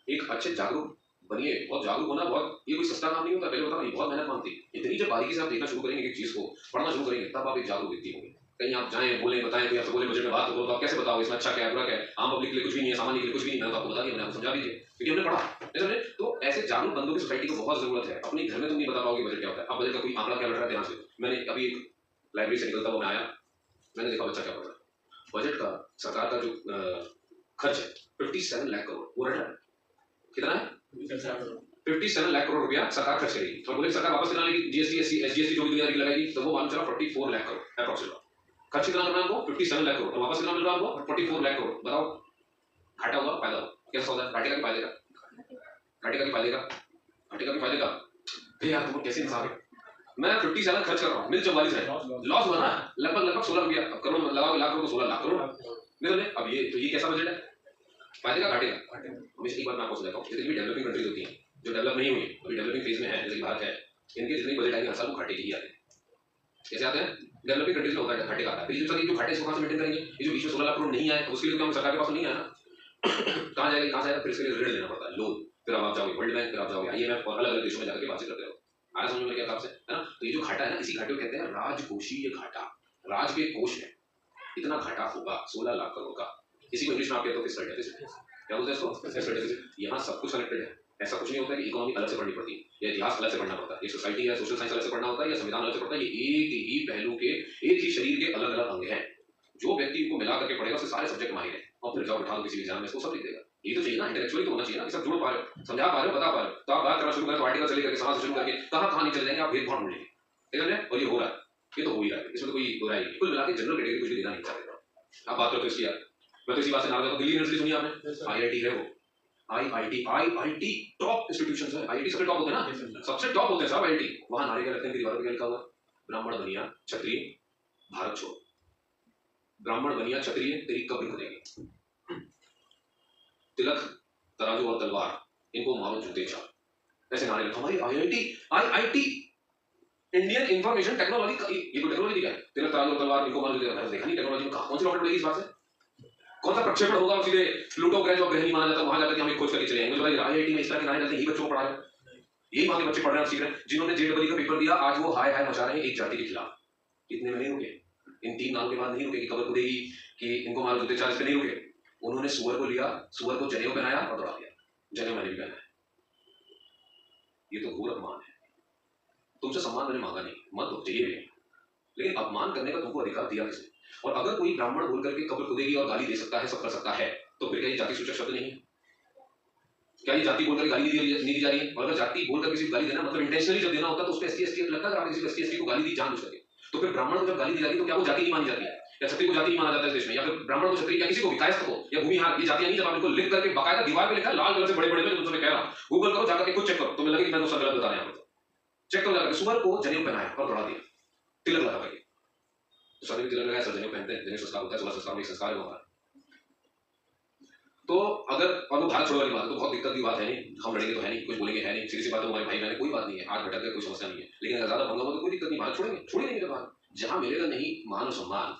एक अच्छे जागरूक बनिए। बहुत जागरूक होना बहुत, ये कोई सस्ता काम नहीं होता, पहले बताओ, ये बहुत मेहनत मांगती है। इतनी जब बारीकी से आप देखना शुरू करेंगे एक चीज को, पढ़ना शुरू करेंगे, तब आप एक जागरूक व्यक्ति होंगे। कहीं आप जाएं, बोलें, बताएं, कोई आपसे बोले बजट में बात करो, तो आप कैसे बताओ इसमें अच्छा क्या है, बुरा क्या है? आम पब्लिक के लिए कुछ भी नहीं है, सामान्य के लिए कुछ भी नहीं है, तो आपको बता दिया, मैंने आपको समझा दीजिए, क्योंकि हमने पढ़ा। समझे? तो ऐसे जागरूक बंदों की सोसाइटी को बहुत जरूरत है। अपने घर में तुम नहीं बता पाओगे बजट क्या होता है। अब बजट का कोई आंकड़ा क्या बैठ रहा है ध्यान से। मैंने अभी एक लाइब्रेरी से निकलता हुआ मैं आया, मैंने देखा बच्चा क्या पढ़ रहा है। बजट का सरकार का जो खर्च है 57 लाख करोड़, वो रट रहा है। कितना है? 57 लाख करोड़ रुपया सरकार खर्च करेगी। और बोले सरकार वापस कितना लेगी? जीएसटी, एसजीएसटी जो भी दुनिया की लगाएगी, तो वो मालूम चला 44 लाख करोड़ अप्रोक्सीमेट। खर्च कितना करना है हमको? 57 लाख करोड़, और वापस कितना मिल रहा है हमको? 44 लाख करोड़। बताओ, घाटा हुआ फायदा हुआ? कैसा होता है? घाटे का कि फायदे का? घाटे का कि फायदे का? घाटे का कि फायदे का? यार तुम कैसे इंसान है? मैं 57 खर्च कर रहा हूँ, मिल 44 है, लॉस हुआ ना लगभग 16 रुपया। अब करोड़ लगाओगे, लाख करोड़ तो 16 लाख करोड़। अब ये कैसा बजट है? फायदे का घाटे का? हमेशा एक बार मैं आपको समझाता हूँ, जितनी भी डेवलपिंग कंट्रीज होती हैं, जो डेवलप नहीं हुई, अभी डेवलपिंग फेज में है, जैसे भारत है, इनके जितने बजट आएंगे हर साल वो घाटे के ही आते हैं। कैसे आते हैं? डेवलपिंग कंट्रीज में होता है घाटे का आता है। फिर जो घाटे इसको कहाँ से मेंटेन करेंगे? ये जो बीच में 16 लाख करोड़ नहीं आए, उसके लिए तो हम सरकार के पास नहीं आया ना, कहाँ जाएगा, कहाँ से आएगा? फिर इसके लिए ऋण लेना पड़ता है, लोन। फिर आप जाओगे वर्ल्ड बैंक, फिर आप जाओगे IMF और अलग अलग देशों में जाकर बातचीत करते हो। आया समझ में क्या आपसे, है ना? तो ये जो घाटा है ना, इसी घाटे को कहते हैं राजकोषीय घाटा। राज के कोष में इतना घाटा होगा 16 लाख करोड़ का। इसी को इंग्लिश में आप कहते हो फिस्कल डेफिसिट। क्या बोलते हैं इसको? Fiscal deficit. यहाँ सब कुछ कनेक्टेड है। ऐसा कुछ नहीं होता है कि इकोनॉमी अलग से पढ़नी पड़ती है, या इतिहास अलग से पढ़ना पड़ता है, ये सोसाइटी है, सोशल साइंस अलग से पढ़ना होता है, या संविधान अलग से पढ़ता है। ये एक ही पहलू के, एक ही शरीर के अलग अलग अंग हैं। जो व्यक्ति इनको मिला करके पढ़ेगा उसके सारे सब्जेक्ट माहिर है, और फिर जाओ बिठा दो किसी एग्जाम में, इसको सब लिख देगा। ये तो चाहिए ना, इंटेलेक्चुअली तो होना चाहिए ना, सब जोड़ पा रहे हो, समझा पा रहे हो, बता पा रहे हो। तो आप बात करना शुरू करें तो आर्टिकल से लेकर समाज से शुरू करके कहाँ कहाँ नहीं चले जाएंगे, आप भेदभाव ढूंढेंगे। ठीक है? और ये हो रहा है, ये तो हो ही रहा है, इसमें तो कोई बुराई नहीं। कुल मिला के जनरल कैटेगरी कुछ भी देना नहीं चाहते। आप बात करते हो इसकी, यार मैं तो इसी बात से नाराज हूं। दिल्ली यूनिवर्सिटी सुनी आपने? IIT है वो, IIT टॉप इंस्टीट्यूशंस है। IIT सबसे टॉप होते हैं ना, सबसे टॉप होते हैं सब IIT। वहां नारे क्या लगते हैं कि दीवारों पे क्या लिखा हुआ? ब्राह्मण बनिया क्षत्रिय भारत छोड़, ब्राह्मण बनिया क्षत्रिय तेरी कब्र खुदेगी, तिलक तराजू और तलवार इनको मारो जूते चार, ऐसे नारे लिखे। हमारी IIT इंडियन इंफॉर्मेशन टेक्नोलॉजी, ये तो टेक्नोलॉजी क्या है? तिलक तराजू और तलवार इनको मारो जूते चार। देखा नहीं टेक्नोलॉजी में कौन सी रॉकेट उड़ेगी इस बात से? कौन सा प्रक्षेपण होगा? सीधे प्लूटो ग्रह जो ग्रह नहीं माना जाता, वहां जाकर हम खोज करके चले आएंगे। मुझे IIT में इस तरह के नारे डालते हैं, यही बच्चों को पढ़ा रहे हैं, यही वहां के बच्चे पढ़ रहे हैं और सीख रहे हैं। जिन्होंने JEE का पेपर दिया, आज वो हाय हाय मचा रहे हैं एक जाति के खिलाफ। इतने में नहीं रुके, इन 3 नालों के बाद नहीं रुके कि कब्र खुदेगी, कि इनको मारो जूते चार, इस पे नहीं रुके। उन्होंने सुअर को लिया, सुअर को जनेऊ पहनाया और दौड़ा दिया। जनेऊ मैंने भी पहना है। ये तो घोर अपमान है। तुमसे सम्मान मैंने मांगा नहीं, मत दो, चाहिए भी, लेकिन अपमान करने का तुमको अधिकार दिया किसने? और अगर कोई ब्राह्मण बोल करके कब्र खुदेगी और गाली दे सकता है, सब कर सकता है, तो फिर क्या ये जाति सूचक शब्द नहीं है? क्या ये जाति बोलकर गाली नहीं दी जा रही है? और अगर जाति बोलकर किसी को गाली देना मतलब इंटेंशनली जब देना होता है तो उसको SC ST लगता है। अगर किसी SC ST को गाली दी जानबूझ करके, तो फिर ब्राह्मण को जब गाली दी जाती है तो क्या वो जाति नहीं मानी जाती है? या क्षत्रिय को जाति नहीं माना जाता है इस देश में? या फिर ब्राह्मण को क्षत्रिय, या किसी को भी, कायस्थ को या भूमिहार, ये जातियां नहीं। जब आप इनको लिख करके बाकायदा दीवार पे लिखा है लाल कलर से बड़े बड़े में, जो तुमसे कह रहा हूं, गूगल करो जाकर के खुद चेक करो, तुम्हें लगे कि मैं तो सब गलत बता रहा हूं। चेक करो जाकर, सुअर को जनेऊ पहनाया और दौड़ा दिया, तिलक लगा करके। तो शादी में तिलक लगाया, सर जनेऊ पहनते हैं, जनेऊ संस्कार होता है, 16 संस्कार में एक संस्कार है हमारा। तो अगर और वो भारत छोड़ो वाली बात है तो बहुत दिक्कत की बात है नहीं, हम लड़ेंगे तो है नहीं, कुछ बोलेंगे है नहीं, सीधी सी बात है, हमारे भाई बहन कोई बात नहीं है, आज भटक गए कोई समस्या नहीं है। लेकिन अगर ज्यादा पंगा हो तो कोई दिक्कत नहीं, भारत छोड़ेंगे, छोड़ेंगे नहीं। भारत जहां मिलेगा नहीं मान और सम्मान,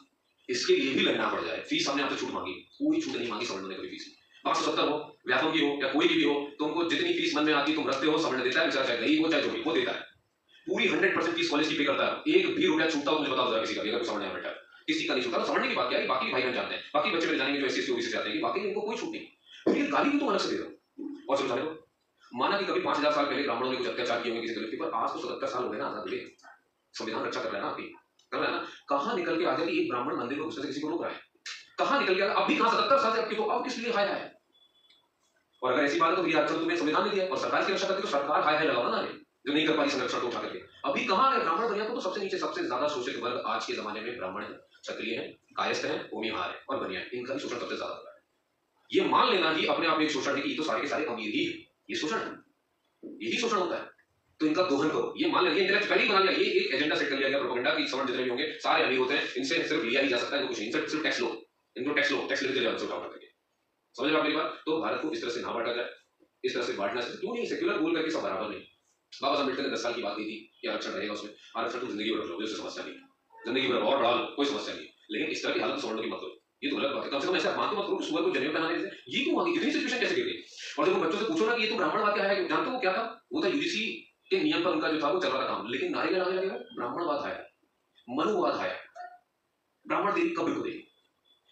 इसके लिए भी लड़ना पड़ जाए। फीस हमने आपसे छूट मांगी, कोई छूट नहीं मांगी, समझने की फीस 570 हो, व्यापम की हो या कोई भी हो, तुमको जितनी फीस मन में आती है तुम रखते हो, समझ देता है बेचारा, चाहे गरीब हो चाहे जो भी, वो देता है पूरी 100% फीस कॉलेज की पे करता है। एक भी रुपया छूटता हो मुझे बताओ जरा किसी का, अगर समझ में बैठा है किसी का नहीं छूटता। समझने की बात क्या है, बाकी भाई बहन जानते हैं, बाकी बच्चे मेरे जानेंगे जो एससी ओबीसी से आते हैं कि बाकी इनको कोई छूट नहीं, फिर गाली भी तुम अलग से दे दो और समझा दो। माना कि कभी 5000 साल पहले ब्राह्मणों ने कुछ अत्याचार किए होंगे किसी गलती पर, आज तो 77 साल हो गए ना आजाद हुए, संविधान रक्षा कर रहा है ना आपकी, कर रहा है ना। कहां निकल के आ गया कि एक ब्राह्मण मंदिर में घुसने से किसी को रोक रहा है, कहां निकल गया? अब भी कहां 77 साल से अब तो अब किस लिए हाय हाय? और अगर ऐसी बात है तो ये आरक्षण तुम्हें संविधान ने दिया और सरकार की रक्षा करती है, तो सरकार हाय हाय लगाओ ना, जो नहीं कर पाई संरक्षण को उठा करके। अभी कहां है ब्राह्मण दुनिया को? तो सबसे नीचे सबसे ज्यादा शोषित वर्ग आज के जमाने में ब्राह्मण है, क्षत्रिय है, कायस्थ है, भूमिहार है और बनिया है, इनका ही शोषण सबसे ज्यादा हो रहा है। ये मान लेना ही अपने आप में एक शोषण है कि ये तो सारे के सारे अमीर ही है, ये शोषण है, यही शोषण होता है। तो इनका दोहन करो, ये मान लिया, इंटेलेक्ट पहले ही बना लिया, ये एक एजेंडा सेट कर लिया गया प्रोपेगेंडा की सवर्ण जितने भी होंगे सारे अमीर होते हैं, इनसे सिर्फ लिया ही जा सकता है, कुछ नहीं, सिर्फ टैक्स लो, इनको टैक्स लो, टैक्स लेके जाओ उठा करके। समझ रहे आप मेरी बात? तो भारत को इस तरह से ना बांटा जाए, इस तरह से बांटना से क्यों नहीं, सेक्युलर बोल करके सब बराबर नहीं। बाबा साहब अम्बेडकर ने 10 साल की बात की थी कि आरक्षण रहेगा उसमें, आरक्षण तो जिंदगी भर रख लो, उससे समस्या नहीं, जिंदगी भर और बढ़ा लो, कोई समस्या नहीं, लेकिन इस तरह की हालत सवर्ण की मत करो, ये तो गलत बात है। कम से कम ऐसा मान तो मत करो कि सुअर को जनेऊ पहनाने से ये क्यों आ गई, इतनी सिचुएशन कैसे गिर गई? और जब बच्चों से पूछो ना कि ये तो ब्राह्मणवाद क्या है, जानते हो क्या था? वो था यूजीसी के नियम पर उनका जो था वो चल रहा था काम, लेकिन नारे लगाने लगे ब्राह्मणवाद आया, मनुवाद आया, ब्राह्मण देवी कब्र को देगी।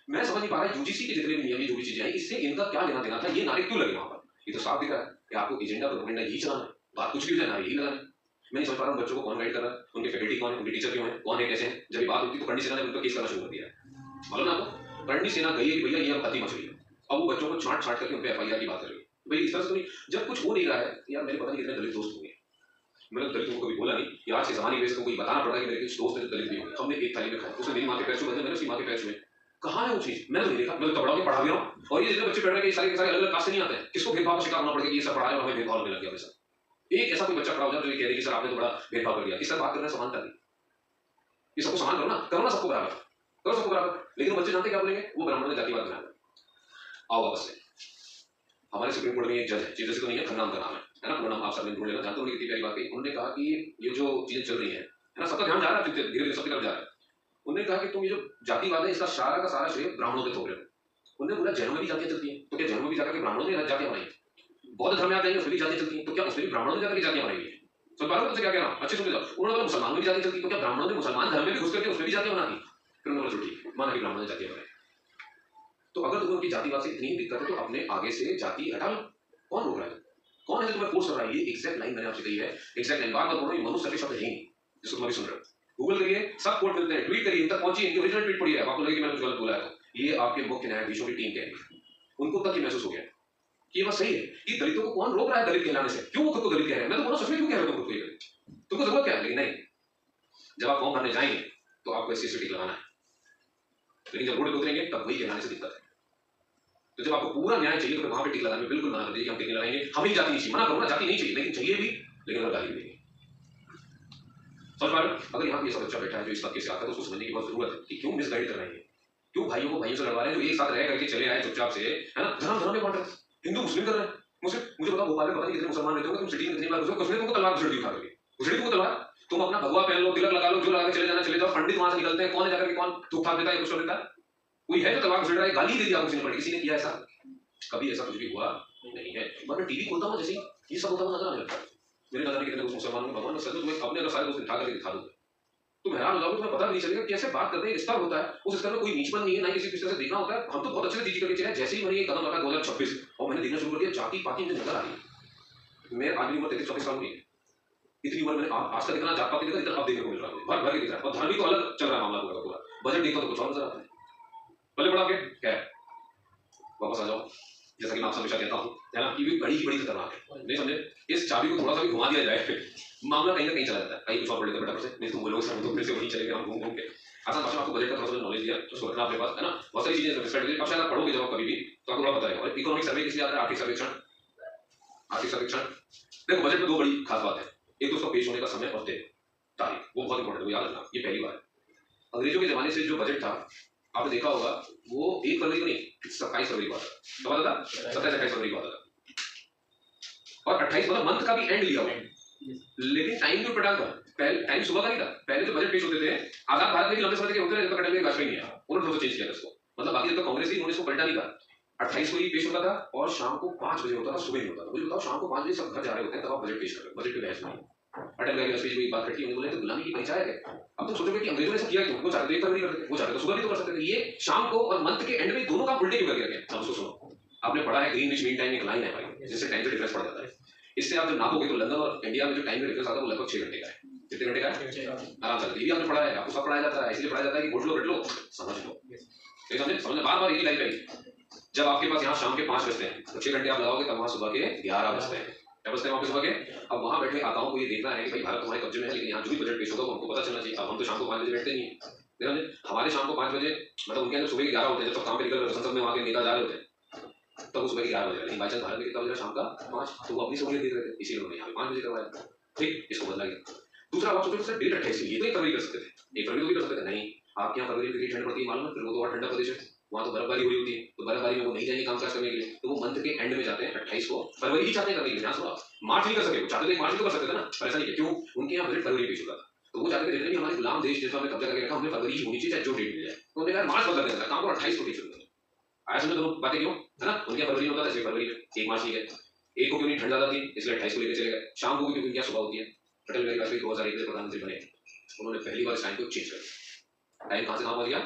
मैं समझ नहीं पा रहा यूजीसी के जितने भी नियम जो भी चीजें हैं इससे इनका क्या लेना देना था, ये नारे क्यों लगे वहां पर? ये तो साफ दिख रहा है कि आपको एजेंडा प्रोपेगेंडा यही चलाना है, बात कुछ भी हो जाए नारे यही लगाना है। मैं नहीं समझ पा रहा हूँ बच्चों को कौन गाइड कर रहा है, उनके फैकल्टी कौन है, उनके टीचर क्यों है, कौन है, कैसे है। जब ये बात होती तो करणी सेना ने उनका केस करना शुरू कर दिया है, मालूम ना आपको? करणी सेना गई है कि भैया ये अब हत्या मच रही है, अब वो बच्चों को छांट छांट करके उन पे एफआईआर की बात कर रही है। भाई इस तरह से तो नहीं, जब कुछ हो नहीं रहा है यार, मेरे पता नहीं कितने दलित दोस्त होंगे, मैंने दलितों को कभी बोला नहीं कि आज के जमाने में तुमको ये बताना पड़ रहा है कि मेरे कुछ दोस्त दलित भी होंगे, हमने एक थाली में खाया, उसने मेरी माँ के पैर छुए, मैंने उसकी माँ के पैर छुए, कहाँ है वो चीज? मैंने तो नहीं देखा, मैं तो पढ़ा के पढ़ा भी रहा हूँ। और ये जितने बच्चे पढ़ रहे हैं सारे के सारे अलग अलग कास्ट से नहीं आते हैं, किसको भेदभाव का शिकार होना पड़ेगा कि ये सब पढ़ा रहे और हमें भेदभाव होने लग गया? वैसा एक ऐसा कोई बच्चा खड़ा हो जाए जो ये कह रहे कि सर आपने तो बड़ा भेदभाव कर दिया, इस तरह बात करना समानता नहीं, ये सबको समान करो ना सबको बराबर करो, सबको बराबर। लेकिन बच्चे जानते क्या बोलेंगे, वो ब्राह्मण ने जातिवाद बनाया। आओ वापस से, हमारे सुप्रीम कोर्ट में एक जज है, चीफ जस्टिस तो नहीं है, खन्ना उनका नाम है ना, पूरा नाम आप सबने ढूंढ लेना, जानते हो कितनी प्यारी बात कही उन्होंने, कहा कि ये जो चीजें चल रही है ना, सबका ध्यान जा रहा है धीरे धीरे सबकी तरफ जा रहा है। उन्होंने कहा कि तुम ये जो जातिवाद है इसका सारा का सारा श्रेय ब्राह्मणों पे थोप रहे हो। उन्होंने बोला जैनों में भी जातियां चलती हैं, तो क्या जैनों में भी जाकर के ब्राह्मणों ने जातियां बनाई? बौद्ध धर्म में आ जाएंगे उसमें भी जातियां चलती हैं, तो क्या उसमें भी ब्राह्मणों ने जाकर जातियां बनाई है? समझ पा रहे हो तुमसे क्या कह रहा हूं? अच्छे सुन लो। उन्होंने बोला मुसलमानों में भी जातियां चलती, तो क्या ब्राह्मणों ने मुसलमान धर्म में भी घुस करके उसमें भी जातियां बना दी? फिर उन्होंने बोला ठीक, माना कि ब्राह्मणों ने जातियां बनाई, तो अगर तुम्हें उनकी जातिवाद से इतनी दिक्कत है तो अपने आगे से जाति हटा लो, कौन रोक रहा है? कौन है जो तुम्हें फोर्स कर रहा है? ये एग्जैक्ट लाइन मैंने आपसे कही है, एग्जैक्ट लाइन बार बार बोल रहा हूं, मनुष्य के शब्द है ही जिसको तुम अभी सुन रहे हो। गूगल करिए, सब कोड मिलते हैं, ट्वीट करिए, इन तक पहुंचिए, इनकी ओरिजिनल ट्वीट पढ़िए, आपको लगे कि मैंने कुछ गलत बोला है, ये आपके मुख्य न्यायाधीशों की टीम कह रही है, उनको तक ये महसूस हो गया कि ये बात सही है कि दलितों को कौन रोक रहा है दलित कहलाने से? क्यों वो खुद को दलित कह रहे हैं? मैं तो बोला सच में क्यों कह रहे हो तुम खुद को ये? तुमको जरूरत क्या है? लेकिन नहीं, जब आप फॉर्म भरने जाएंगे तो आपको एससी एसटी लगाना है, लेकिन जब रोड पे उतरेंगे तब वही कहलाने से दिक्कत है। तो जब आपको पूरा न्याय चाहिए तो वहां पे टिक लगाने में बिल्कुल मना कर दीजिए कि हम टिक लगाएंगे, हमें जाति नहीं चाहिए, मना करो ना, जाति नहीं चाहिए, लेकिन चाहिए भी, लेकिन गाली भी देंगे। समझ पा रहे हो? अगर यहाँ पे ये सब बच्चा बैठा है जो इस तबके से आता है तो उसको समझने की बहुत जरूरत है कि क्यों मिसगाइड कर रहे हैं, क्यों भाइयों को भाइयों से लड़वा रहे हैं, जो एक साथ रह करके चले आए चुपचाप से, है ना, धर्म में बांट रहे हैं, हिंदू मुस्लिम कर रहे हैं। मुझे बताओ भोपाल में पता नहीं कितने मुसलमान रहते होंगे, तुम सिटी में कितनी बार घुसो, उसने तुमको तलवार घुसड़ी उठा करके, घुसड़ी तुमको तलवार, तुम अपना भगवा पहन लो, तिलक लगा लो, जो लगा के चले जाना चले जाओ, पंडित वहां से निकलते हैं, कौन है जाकर के कौन थूक थाक देता है, कुछ देता है? कोई है जो तलवार घुसड़ रहा है? गाली दे दिया किसी ने पढ़, किसी ने किया ऐसा? कभी ऐसा कुछ भी हुआ नहीं है। मैं टीवी खोलता हूँ जैसे ये सब होता हुआ नजर आने लगता है, मेरे नजर में कितने मुसलमानों में भगवान सच में तुम्हें अपने अगर सारे दोस्त दिखा करके दिखा दूंगा तुम हैरान हो जाओगे, तुम्हें पता भी नहीं चलेगा कैसे बात करते हैं, स्तर होता है, उस स्तर में कोई नीचपन नहीं है, ना किसी तरह से देखना होता है। हम तो बहुत अच्छे से जी करके चले, जैसे ही मैंने ये कदम लगा 2026 और मैंने देखना शुरू कर दिया जाति पाति मुझे नजर आ रही है। मैं आज भी उम्र 33-34 साल की है, इतनी उम्र मैंने आज तक इतना जात पाति देखा, इतना अब देखने को मिल रहा है, भर भर के दिख रहा है। और धार्मिक तो अलग चल रहा है मामला पूरा पूरा, बजट देखो तो कुछ और नजर आता है। पहले बड़ा के क्या है, वापस आ जाओ, जैसा कि मैं आपसे हमेशा कहता हूँ, है ना, कि बड़ी ही बड़ी खतरनाक है, नहीं समझे? इस चाबी को थोड़ा सा भी घुमा दिया जाए मामला कहीं ना कहीं चला जाता है, कहीं कुछ और पढ़ लेते हैं, नहीं तो बोलोगे सर तो फिर से वहीं चले गए हम घूम घूम के। आसान भाषा में आपको बजट का थोड़ा सा नॉलेज दिया तो उसको रखना अपने पास, है ना, बहुत सारी चीजें स्ट्रेटजी अब शायद आप पढ़ोगे जब कभी भी तो आपको थोड़ा पता है। और इकोनॉमिक सर्वे इसलिए आता है, आर्थिक सर्वेक्षण। देखो बजट में दो बड़ी खास बात है, एक तो उसका पेश होने का समय और तारीख, वो बहुत इंपॉर्टेंट है, याद रखना। ये पहली बार अंग्रेजों के जमाने से जो बजट था आपने देखा होगा वो 1 फरवरी को नहीं 27 फरवरी को आता था, कब आता था? 27-28 फरवरी को आता था, और 28 मतलब मंथ का भी एंड लिया हुआ, लेकिन टाइम क्यों पटा था? पहले टाइम सुबह का नहीं था, पहले जो बजट पेश होते थे आजाद भारत में भी लंबे समय तक होते रहे, तो कटल में वाजपेयी नहीं आया, उन्होंने थोड़ा चेंज किया इसको, मतलब बाकी जब तक कांग्रेस थी उन्होंने इसको पलटा नहीं था, 28 को ये पेश होता था और शाम को 5 बजे होता था, सुबह नहीं होता था। मुझे बताओ शाम को 5 बजे सब घर जा रहे होते हैं तब आप बजट पेश कर रहे हो, बजट पे बहस नहीं। अटल बिहारी वाजपेयी जी को एक बात रखी, उन्होंने बोला तो गुलामी की परिचायक है। अब तुम सोचोगे कि अंग्रेजों ने ऐसा किया क्यों? वो चाहते तो एक फरवरी करते, वो चाहते तो सुबह भी तो कर सकते थे। ये शाम को और मंथ के एंड में दोनों काम उल्टे क्यों करके रखे? अब उसको सुनो, आपने पढ़ा है ग्रीनविच मीन टाइम एक लाइन है भाई, जिससे टाइम का डिफरेंस पड़ जाता है। इससे आप जब नापोगे तो लंदन और इंडिया में जो टाइम का डिफरेंस आता है वो लगभग 6 घंटे का है। कितने घंटे का है? आराम से। ये भी आपने पढ़ा है, आपको सब पढ़ाया जाता है, इसलिए पढ़ाया जाता है कि घोट लो रट लो समझ लो। ठीक है, समझ बार बार यही लाइन कही। जब आपके पास यहाँ शाम के 5 बजते हैं तो 6 घंटे आप लगाओगे, तब वहां सुबह के 11 बजते हैं। क्या बजते हैं वहां पे सुबह के? अब वहां बैठे आकाओं को ये देखना है कि भाई भारत तुम्हारे कब्जे में है, लेकिन यहाँ जो भी बजट पेश होगा वो हमको पता चलना चाहिए। अब हम तो शाम को 5 बजे बैठते नहीं है, हमारे शाम को 5 बजे मतलब उनके यहाँ सुबह के 11 होते हैं, जब सब काम पे निकल संसद में वहां के नेता जा रहे होते हैं तब वो सुबह के 11 बजे। लेकिन बाई चांस भारत में कितना बजे शाम का 5, तो वो अपनी सहूलियत देख रहे थे, इसीलिए उन्होंने यहाँ पे 5 बजे करवाया। ठीक, इसको बदला गया। दूसरा आप सोचो सर डेट 28 ये तो 1 फरवरी कर सकते थे, 1 फरवरी तो भी कर सकते थे। नहीं, आपके यहाँ फरवरी में कितनी ठंड पड़ती है मालूम है? फिर वो तो और ठंडा प्रदेश है, वहां तो बर्फबारी हो रही होती है, तो बर्फबारी में वो नहीं जाएंगे काम काज करने के लिए, तो वो मंथ के एंड में जाते हैं 28 को। फरवरी ही चाहते हैं करने के लिए, मार्च नहीं कर सके, वो चाहते थे मार्च तो कर सकते थे ना, पर ऐसा नहीं है। क्यों? उनके यहाँ बजट फरवरी पेश होता था, तो वो चाहते थे जितने भी हमारे गुलाम देश जिसमें हमने कब्जा करके रखा, हमने फरवरी ही होनी चाहिए चाहे जो डेट मिल जाए। तो उन्होंने कहा मार्च बदल देना काम को 28 को पेश होता है। आया समझ दोनों बातें क्यों है ना? उनके फरवरी होता था इसलिए फरवरी में 1 मार्च लिया गया। एक को क्यों नहीं ठंड ज्यादा थी इसलिए 28 को लेकर चले गए। शाम को भी क्योंकि क्या सुबह होती है। अटल बिहारी वाजपेयी 2001 में प्रधानमंत्री बने, उन्होंने पहली बार टाइम को चेंज कर दिया। टाइम कहां से कहां पहुंच गया?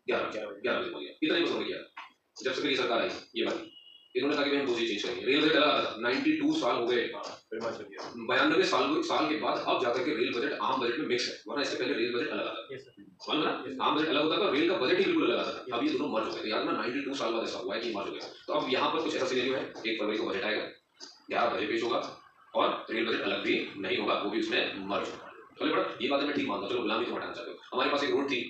11 बजे पहुंच गया। इतना ही पसंद किया जब से मेरी सरकार आई ये बात, इन्होंने कहा कि हम 2 चीज चेंज करेंगे। रेल बजट अलग आता था, 92 साल हो गए, 92 साल के बाद अब जाकर के रेल बजट आम बजट में मिक्स है, वरना इससे पहले रेल बजट अलग आता था। मालूम है ना? आम बजट अलग होता था, रेल का बजट ही बिल्कुल अलग आता था। अब ये दोनों मर्ज हो गए, याद ना 92 साल बाद ऐसा हुआ है कि मर्ज हो गया। तो अब यहाँ पर कुछ ऐसा सिनेरियो है, 1 फरवरी को बजट आएगा, 11 बजे पेश होगा और रेल बजट अलग भी नहीं होगा, वो भी उसमें मर्ज होगा। चलो बड़ा ये बात मैं ठीक मानता हूँ। चलो गुलामी तो हटाना चाहते हो। हमारे पास एक रोड थी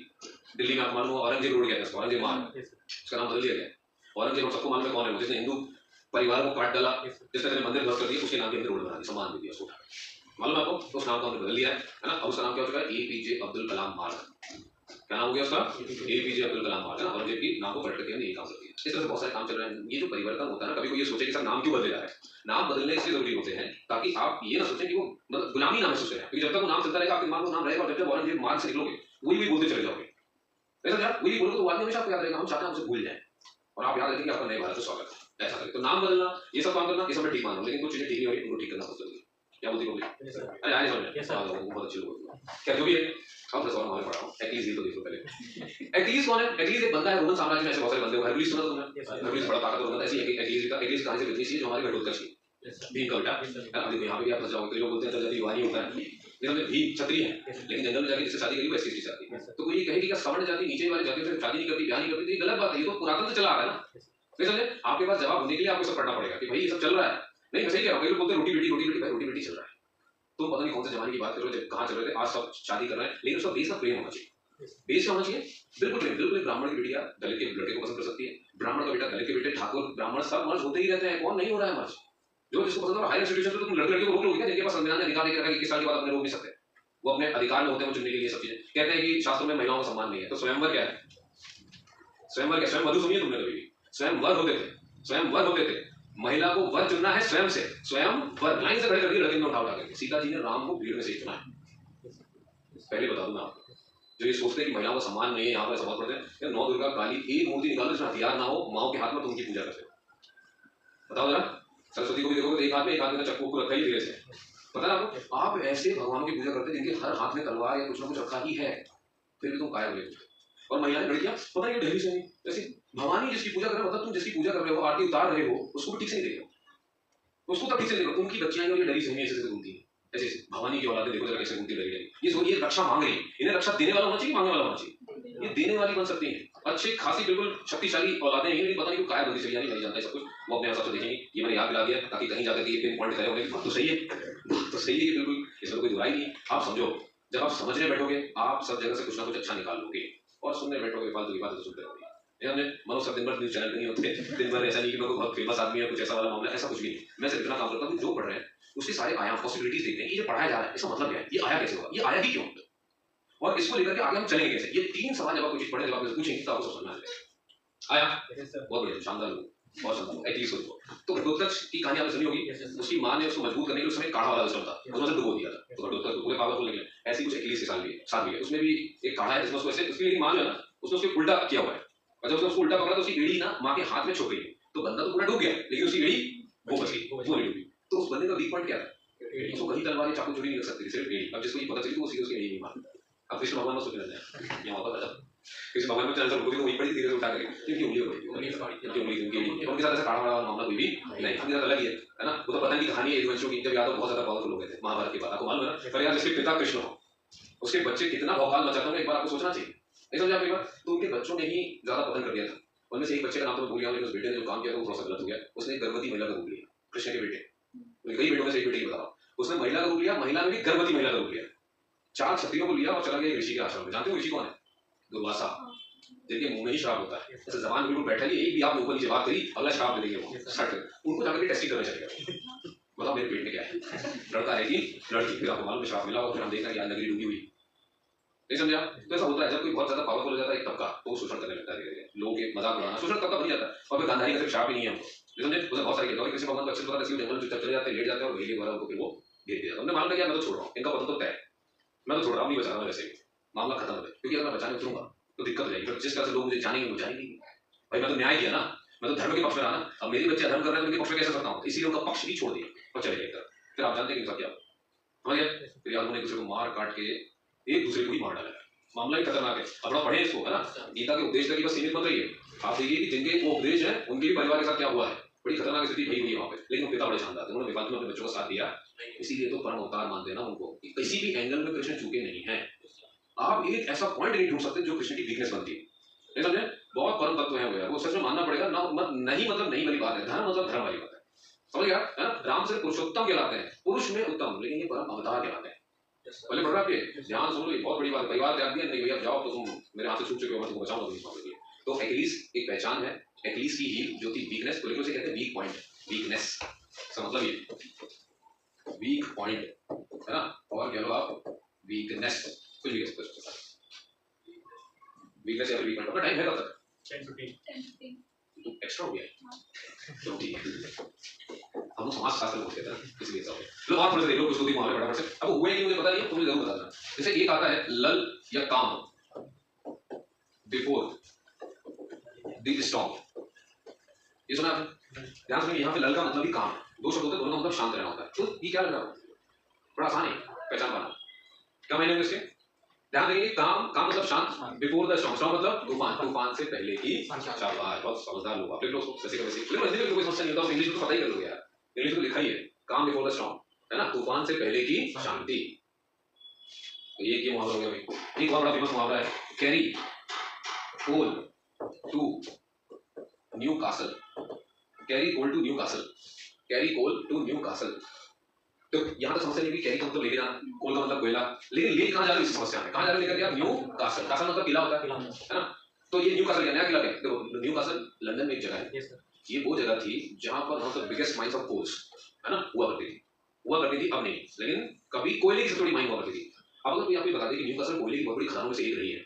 दिल्ली में, आप मालूम औरंगजेब रोड कहते हैं, औरंगजेब मार्ग, उसका नाम बदल दिया गया। औरंगजेब सबको मालूम है कौन है? जिसने हिंदू परिवार को काट डाला, जिसने मंदिर ध्वस्त कर दिया, उसके नाम की रोड बना दी, सम्मान दे दिया उसको। मालूम है आपको? तो उस नाम को हमने बदल दिया है ना। अब उसका नाम क्या हो चुका है? APJ अब्दुल कलाम मार्ग। क्या नाम हो गया उसका? APJ अब्दुल कलाम मार्ग। औरंगजेब की नाम को पलट करके हमने ये काम कर दिया। इस तरह से बहुत सारे काम चल रहे हैं। ये जो परिवर्तन होता है ना, कभी कोई ये सोचे कि सर नाम क्यों बदले जा रहा है? नाम बदलने इसलिए जरूरी होते हैं ताकि आप ये ना सोचें कि वो मतलब गुलामी ना महसूस करें, क्योंकि जब तक वो नाम चलता रहेगा आपके दिमाग में नाम रहेगा, और जब तक औरंगजेब मार्ग से निकलोगे वही बोलते चले जाओगे। ऐसा यार वही बोलोगे तो आदमी हमेशा आपको याद रहेगा। हम चाहते हैं उसे भूल जाए और आप याद रखेंगे आपका नए भारत का स्वागत है। ऐसा करें तो नाम बदलना ये सब काम करना ये सब मैं ठीक मान रहा हूँ, लेकिन कुछ चीजें ठीक नहीं हो रही, उनको ठीक करना बहुत जरूरी है। क्या बोलती हो? अरे आने समझ में बहुत अच्छी लोग क्या जो भी है। अब दस और हमारे पढ़ा हूँ एक्लीज, ये तो देखो पहले एक्लीज कौन है? एक्लीज एक बंदा है रोमन साम्राज्य में, ऐसे बहुत सारे बंदे हो। हरकुलिस सुना तुमने? हरकुलिस बड़ा ताकतवर बंदा, ऐसी एक्लीज कहानी से बिजनेस है जो हमारी घटोत्कच थी, भीम का बेटा। अब देखो यहाँ पे भी आप फंस जाओगे, लोग बोलते हैं चल दीवानी होता है, लेकिन भीम क्षत्रिय है, लेकिन जंगल में जाके जिससे शादी करी वो एससी शादी। तो कोई ये कहेगी कि सवर्ण जाति नीचे वाली जाति से शादी नहीं करती, ब्याह नहीं करती, तो ये गलत बात है। ये तो पुरातन से चला आ रहा है ना। नहीं समझे? आपके पास जवाब होने के लिए आपको सब पढ़ना पड़ेगा कि भाई ये सब चल रहा है। नहीं मैं सही कह रहा हूँ, लोग बोलते हैं रोटी बेटी रोटी बेटी, भाई रोटी बेटी चल रहा है। तुम पता नहीं कौन से जमाने की बात कर रहे हो, कहाँ चल रहे थे, आज सब शादी कर रहे हैं, लेकिन उसका बेस का प्रेम होना चाहिए। बेस क्या होना चाहिए? बिल्कुल प्रेम। बिल्कुल ब्राह्मण की बेटिया दलित के लड़के को पसंद कर सकती है, ब्राह्मण का बेटा दलित के बेटे, ठाकुर ब्राह्मण सब मर्ज होते ही रहते हैं। कौन नहीं हो रहा है मर्ज? जो जिसको पसंद है हायर इंस्टीट्यूशन तो तुम लड़के लड़के को रोक लोगे क्या? जिनके पास संविधान ने अधिकार देकर रखा है कि 21 साल के बाद अपने रोक नहीं सकते, वो अपने अधिकार में होते हैं, वो चुनने के लिए सब चीजें। कहते हैं कि शास्त्रों में महिलाओं का सम्मान नहीं है, तो स्वयंवर क्या है? स्वयंवर क्या? स्वयं वधु सुनिए तुमने कभी भी? स्वयंवर होते थे, स्वयंवर होते थे। महिला को वर चुनना है स्वयं से, स्वयं वर लाइन से खड़े कर दिए लड़के ने उठा करके। सीता जी ने राम को भीड़ में से चुना है। पहले बता दूं मैं आपको, जो ये सोचते हैं कि महिलाओं का सम्मान नहीं है, यहाँ पर सम्मान पड़ते हैं, नौ दुर्गा काली एक मूर्ति निकालो जिसमें हथियार ना हो, माओ के हाथ में, तुम उनकी पूजा करते हो। बताओ जरा, सरस्वती को भी देखोगे तो एक हाथ में चक्कू को रखा ही धीरे से। पता है आपको? आप ऐसे भगवानों की पूजा करते हैं जिनके हर हाथ में तलवार या कुछ ना कुछ रखा ही है, फिर भी तुम काय बोले। और महिलाएं लड़कियां पता नहीं ढेरी से नहीं, जैसे भवानी जिसकी पूजा कर रहे हो, मतलब तुम जिसकी पूजा कर रहे हो, आरती उतार रहे हो, उसको भी ठीक से नहीं देख रहे हो, उसको तब ठीक से देख रहे हो। उनकी बच्चियां जो डरी से ऐसे घूमती है, ऐसे भवानी की औलादें देखो जरा कैसे घूमती डरी डरी। ये रक्षा मांग रही है, इन्हें रक्षा देने वाला होना चाहिए, मांगने वाला होना चाहिए। ये देने वाली बन सकती है, अच्छी खासी बिल्कुल शक्तिशाली औलादें हैं, लेकिन पता नहीं क्यों काय बंदी चली, नहीं जानता सब कुछ। वो अपने हिसाब से देखेंगे। ये मैंने याद दिला दिया ताकि कहीं जाकर ये पिन पॉइंट करे होंगे। बात तो सही है, बात तो सही है कि बिल्कुल इसमें कोई बुराई नहीं। आप समझो, जब आप समझने बैठोगे आप सब जगह से कुछ ना कुछ अच्छा निकाल लोगे, और सुनने बैठोगे फालतू की बातें तो सुनते रहोगे। हमने मनो सब दिन भर न्यूज चैनल नहीं होते, दिन भर ऐसा नहीं कि मैं कोई बहुत फेमस आदमी है, कुछ ऐसा वाला मामला, ऐसा कुछ भी नहीं। मैं सिर्फ इतना काम करता हूँ जो पढ़ रहे हैं उसके सारे आयाम पॉसिबिलिटीज देखते हैं। ये जो पढ़ाया जा रहा है इसका मतलब क्या है, ये आया कैसे हुआ, ये आया ही क्यों, और इसको लेकर के आगे हम चलेंगे कैसे। ये 3 सवाल जब आप कुछ पढ़ने जब आप पूछेंगे तो आपको समझ में आएगा। आया बहुत बढ़िया, शानदार लोग, बहुत शानदार। एटलीस्ट तो घटोत्कच की कहानी आपने सुनी होगी। उसकी मां ने उसको मजबूत करने के लिए उसमें काढ़ा वाला सिस्टम था, उसने डुबो दिया था, तो घटोत्कच पूरे पागल होने लगे। ऐसी कुछ एटलीस्ट के साथ भी है। उसमें भी एक काढ़ा है जिसमें उसको ऐसे, उसकी मां जो है ना उसने उसके उल्टा किया हुआ है, और जब उसको उल्टा पकड़ा तो उसकी एड़ी ना माँ के हाथ में छुप गई, तो बंदा तो पूरा डूब गया लेकिन उसकी एड़ी वो बच गई, वो नहीं डूबी। तो उस बंदे का वीक पॉइंट क्या था? उसको कहीं तलवार या चाकू चोरी नहीं कर सकती, सिर्फ एड़ी। अब जिसको ये पता चली तो वो सीधे उसकी एड़ी नहीं मार। अब कृष्ण भगवान को सोचने लगा यहाँ होता था किसी भगवान में चैनल को वहीं पड़ी धीरे से उठा करके क्योंकि उंगली पड़ी उंगली उनकी उनके साथ ऐसा काढ़ा वाला मामला कोई भी नहीं, उनके साथ अलग ही है ना। वो तो पता नहीं कहानी है यदुवंशियों की, जब यादव बहुत ज्यादा पावरफुल हो गए थे महाभारत के बाद, आपको मालूम है ना। पर यार जिसके पिता कृष्ण हो उसके बच्चे कितना भौकाल मचाते हैं एक बार आपको सोचना चाहिए, नहीं समझा आपकी बात? तो उनके बच्चों ने ही ज्यादा पतन कर दिया था। उनमें से एक बच्चे का नाम तो मैं भूल गया, लेकिन उस बेटे ने जो काम किया था वो थोड़ा सा गलत हो गया। उसने गर्भवती महिला का रूप लिया, कृष्ण के बेटे, कई बेटों में से एक बेटे की बताओ, उसने महिला का रूप लिया, महिला में भी गर्भवती महिला का रूप लिया, 4 क्षत्रियों को लिया और चला गया ऋषि के आश्रम में। जानते हो ऋषि कौन है? दुर्वासा, जिनके मुंह में ही श्राप होता है, जैसे जबान बिल्कुल बैठा नहीं, एक भी आपने ऊपर नीचे बात करी अगला श्राप दे देंगे वो सट। उनको जाकर के टेस्टिंग करने चले गए, बताओ मेरे पेट में क्या है, लड़का है कि लड़की? फिर आपको मालूम श्राप मिला और फिर हम देखा कि आज नगरी डूबी हुई, नहीं समझा? तो ऐसा होता है जब कोई बहुत ज्यादा पावरफुल हो जाता है एक तबका, तो शोषण करने लगता है, लोगों के मजाक उड़ाना, शोषण तबका बन जाता है। और फिर गांधारी का सिर्फ श्राप ही नहीं है हमको, समझे? उसने बहुत सारे किया, कृष्ण भगवान को अच्छे से पता है, जंगल में चुपचाप चले जाते हैं, लेट जाते हैं और वेली द्वारा उनको फिर वो घेर दिया। हमने मालूम किया मैं तो छोड़ रहा हूँ, इनका पतन तो तय, मैं तो छोड़ रहा हूँ, नहीं बचा रहा हूँ, वैसे भी मामला खत्म हो जाए, क्योंकि अगर मैं बचाने उतरूंगा तो दिक्कत हो जाएगी। फिर जिस तरह से लोग मुझे जानेंगे वो जानेंगे भाई मैं तो न्याय किया ना, मैं तो धर्म के पक्ष में रहा ना। अब मेरे बच्चे अधर्म कर रहे हैं तो उनके पक्ष में कैसे करता हूँ, इसीलिए उनका पक्ष ही छोड़ दिया और चले गए। फिर आप जानते हैं कि क्या समझ गए? फिर यार उन्होंने एक दूसरे को मार काट के एक दूसरे को ही मार डाला, मामला ही खतरनाक है। अपना पढ़े इसको, है ना? गीता के उपदेश तक बस सीमित मत रहिए, आप देखिए कि जिनके वो उपदेश है उनके भी परिवार के साथ क्या हुआ है, बड़ी खतरनाक स्थिति भई हुई है वहाँ पे। लेकिन पिता बड़े शानदार थे, उन्होंने विवाद में अपने बच्चों का साथ दिया, इसीलिए तो परम अवतार मानते हैं ना उनको, किसी भी एंगल में कृष्ण चूके नहीं है। आप एक ऐसा पॉइंट नहीं ढूंढ सकते जो कृष्ण की वीकनेस बनती है, नहीं समझे? बहुत परम तत्व है वो यार, वो सच में मानना पड़ेगा ना। नहीं मतलब नहीं वाली बात है, धर्म मतलब धर्म वाली बात है, समझ गया? है ना? राम से पुरुषोत्तम कहलाते हैं, पुरुष में उत्तम, लेकिन ये परम अवतार कहलाते हैं। पहले पढ़ रहा आपके ध्यान सुन लो, ये बहुत बड़ी बात। परिवार त्याग दिया नहीं भैया, जाओ तो तुम मेरे हाथ से छूट चुके हो, मैं तुमको बचाऊंगा तुम इस मामले में। तो एक्लीस एक पहचान है, एक्लीस की हील जो थी वीकनेस, तो लेकिन उसे कहते हैं वीक पॉइंट, वीकनेस का मतलब ये वीक पॉइंट है ना, और कह लो आप वीकनेस, कुछ भी कह सकते हो। वीकनेस या वीक पॉइंट अपना टाइम है कब तक? 10-15 तो एक्स्ट्रा हो गया, तो ठीक है। हम लोग समाज शास्त्र में होते थे इसलिए ऐसा हो गया। लो और थोड़े देख लो कुछ दो तीन मामले फटाफट से। अब हुए कि मुझे पता नहीं है, तुम्हें जरूर बताना। जैसे एक आता है लल या काम, बिफोर द स्टॉर्म, ये सुना आपने? ध्यान सुनिए, यहाँ पे लल का मतलब ही काम, दो शब्द होते हैं, दोनों का मतलब शांत रहना होता है। तो ये क्या लग रहा है? बड़ा आसान है पहचान पाना। क्या मायने होंगे इसके? ध्यान देंगे, काम काम मतलब शांत, बिफोर द स्टॉर्म, स्टॉर्म मतलब तूफान, तूफान से पहले की शाबाश, बहुत समझदार लोग आप। लिख लो वैसे का वैसे, लेकिन हिंदी में कोई समस्या नहीं होता, इंग्लिश में तो पता ही कर लोगे यार, इंग्लिश में लिखा ही है काम बिफोर द स्टॉर्म, है ना? तूफान से पहले की शांति। तो ये क्या मुहावरा हो गया भाई? एक और बड़ा फेमस मुहावरा है, carry coal to Newcastle, carry coal to Newcastle, carry coal to Newcastle. तो यहाँ तक समस्या नहीं कि कैरी का मतलब लेके जाना, कोल का मतलब कोयला, लेकिन ले कहाँ जा रहे हो इस समस्या में, कहाँ जा रहे हो लेकर के आप? न्यू कासल, कासल मतलब किला होता है ना? तो ये न्यू कासल नया किला है। देखो न्यू कासल लंदन में एक जगह है, ये वो जगह थी जहाँ पर one of the biggest mines of coals है ना हुआ करती थी, अब नहीं, लेकिन कभी कोयले की सबसे बड़ी माइन हुआ करती थी। अब अगर कोई आपको बता दे कि न्यू कासल कोयले की बहुत बड़ी खदानों में से एक रही है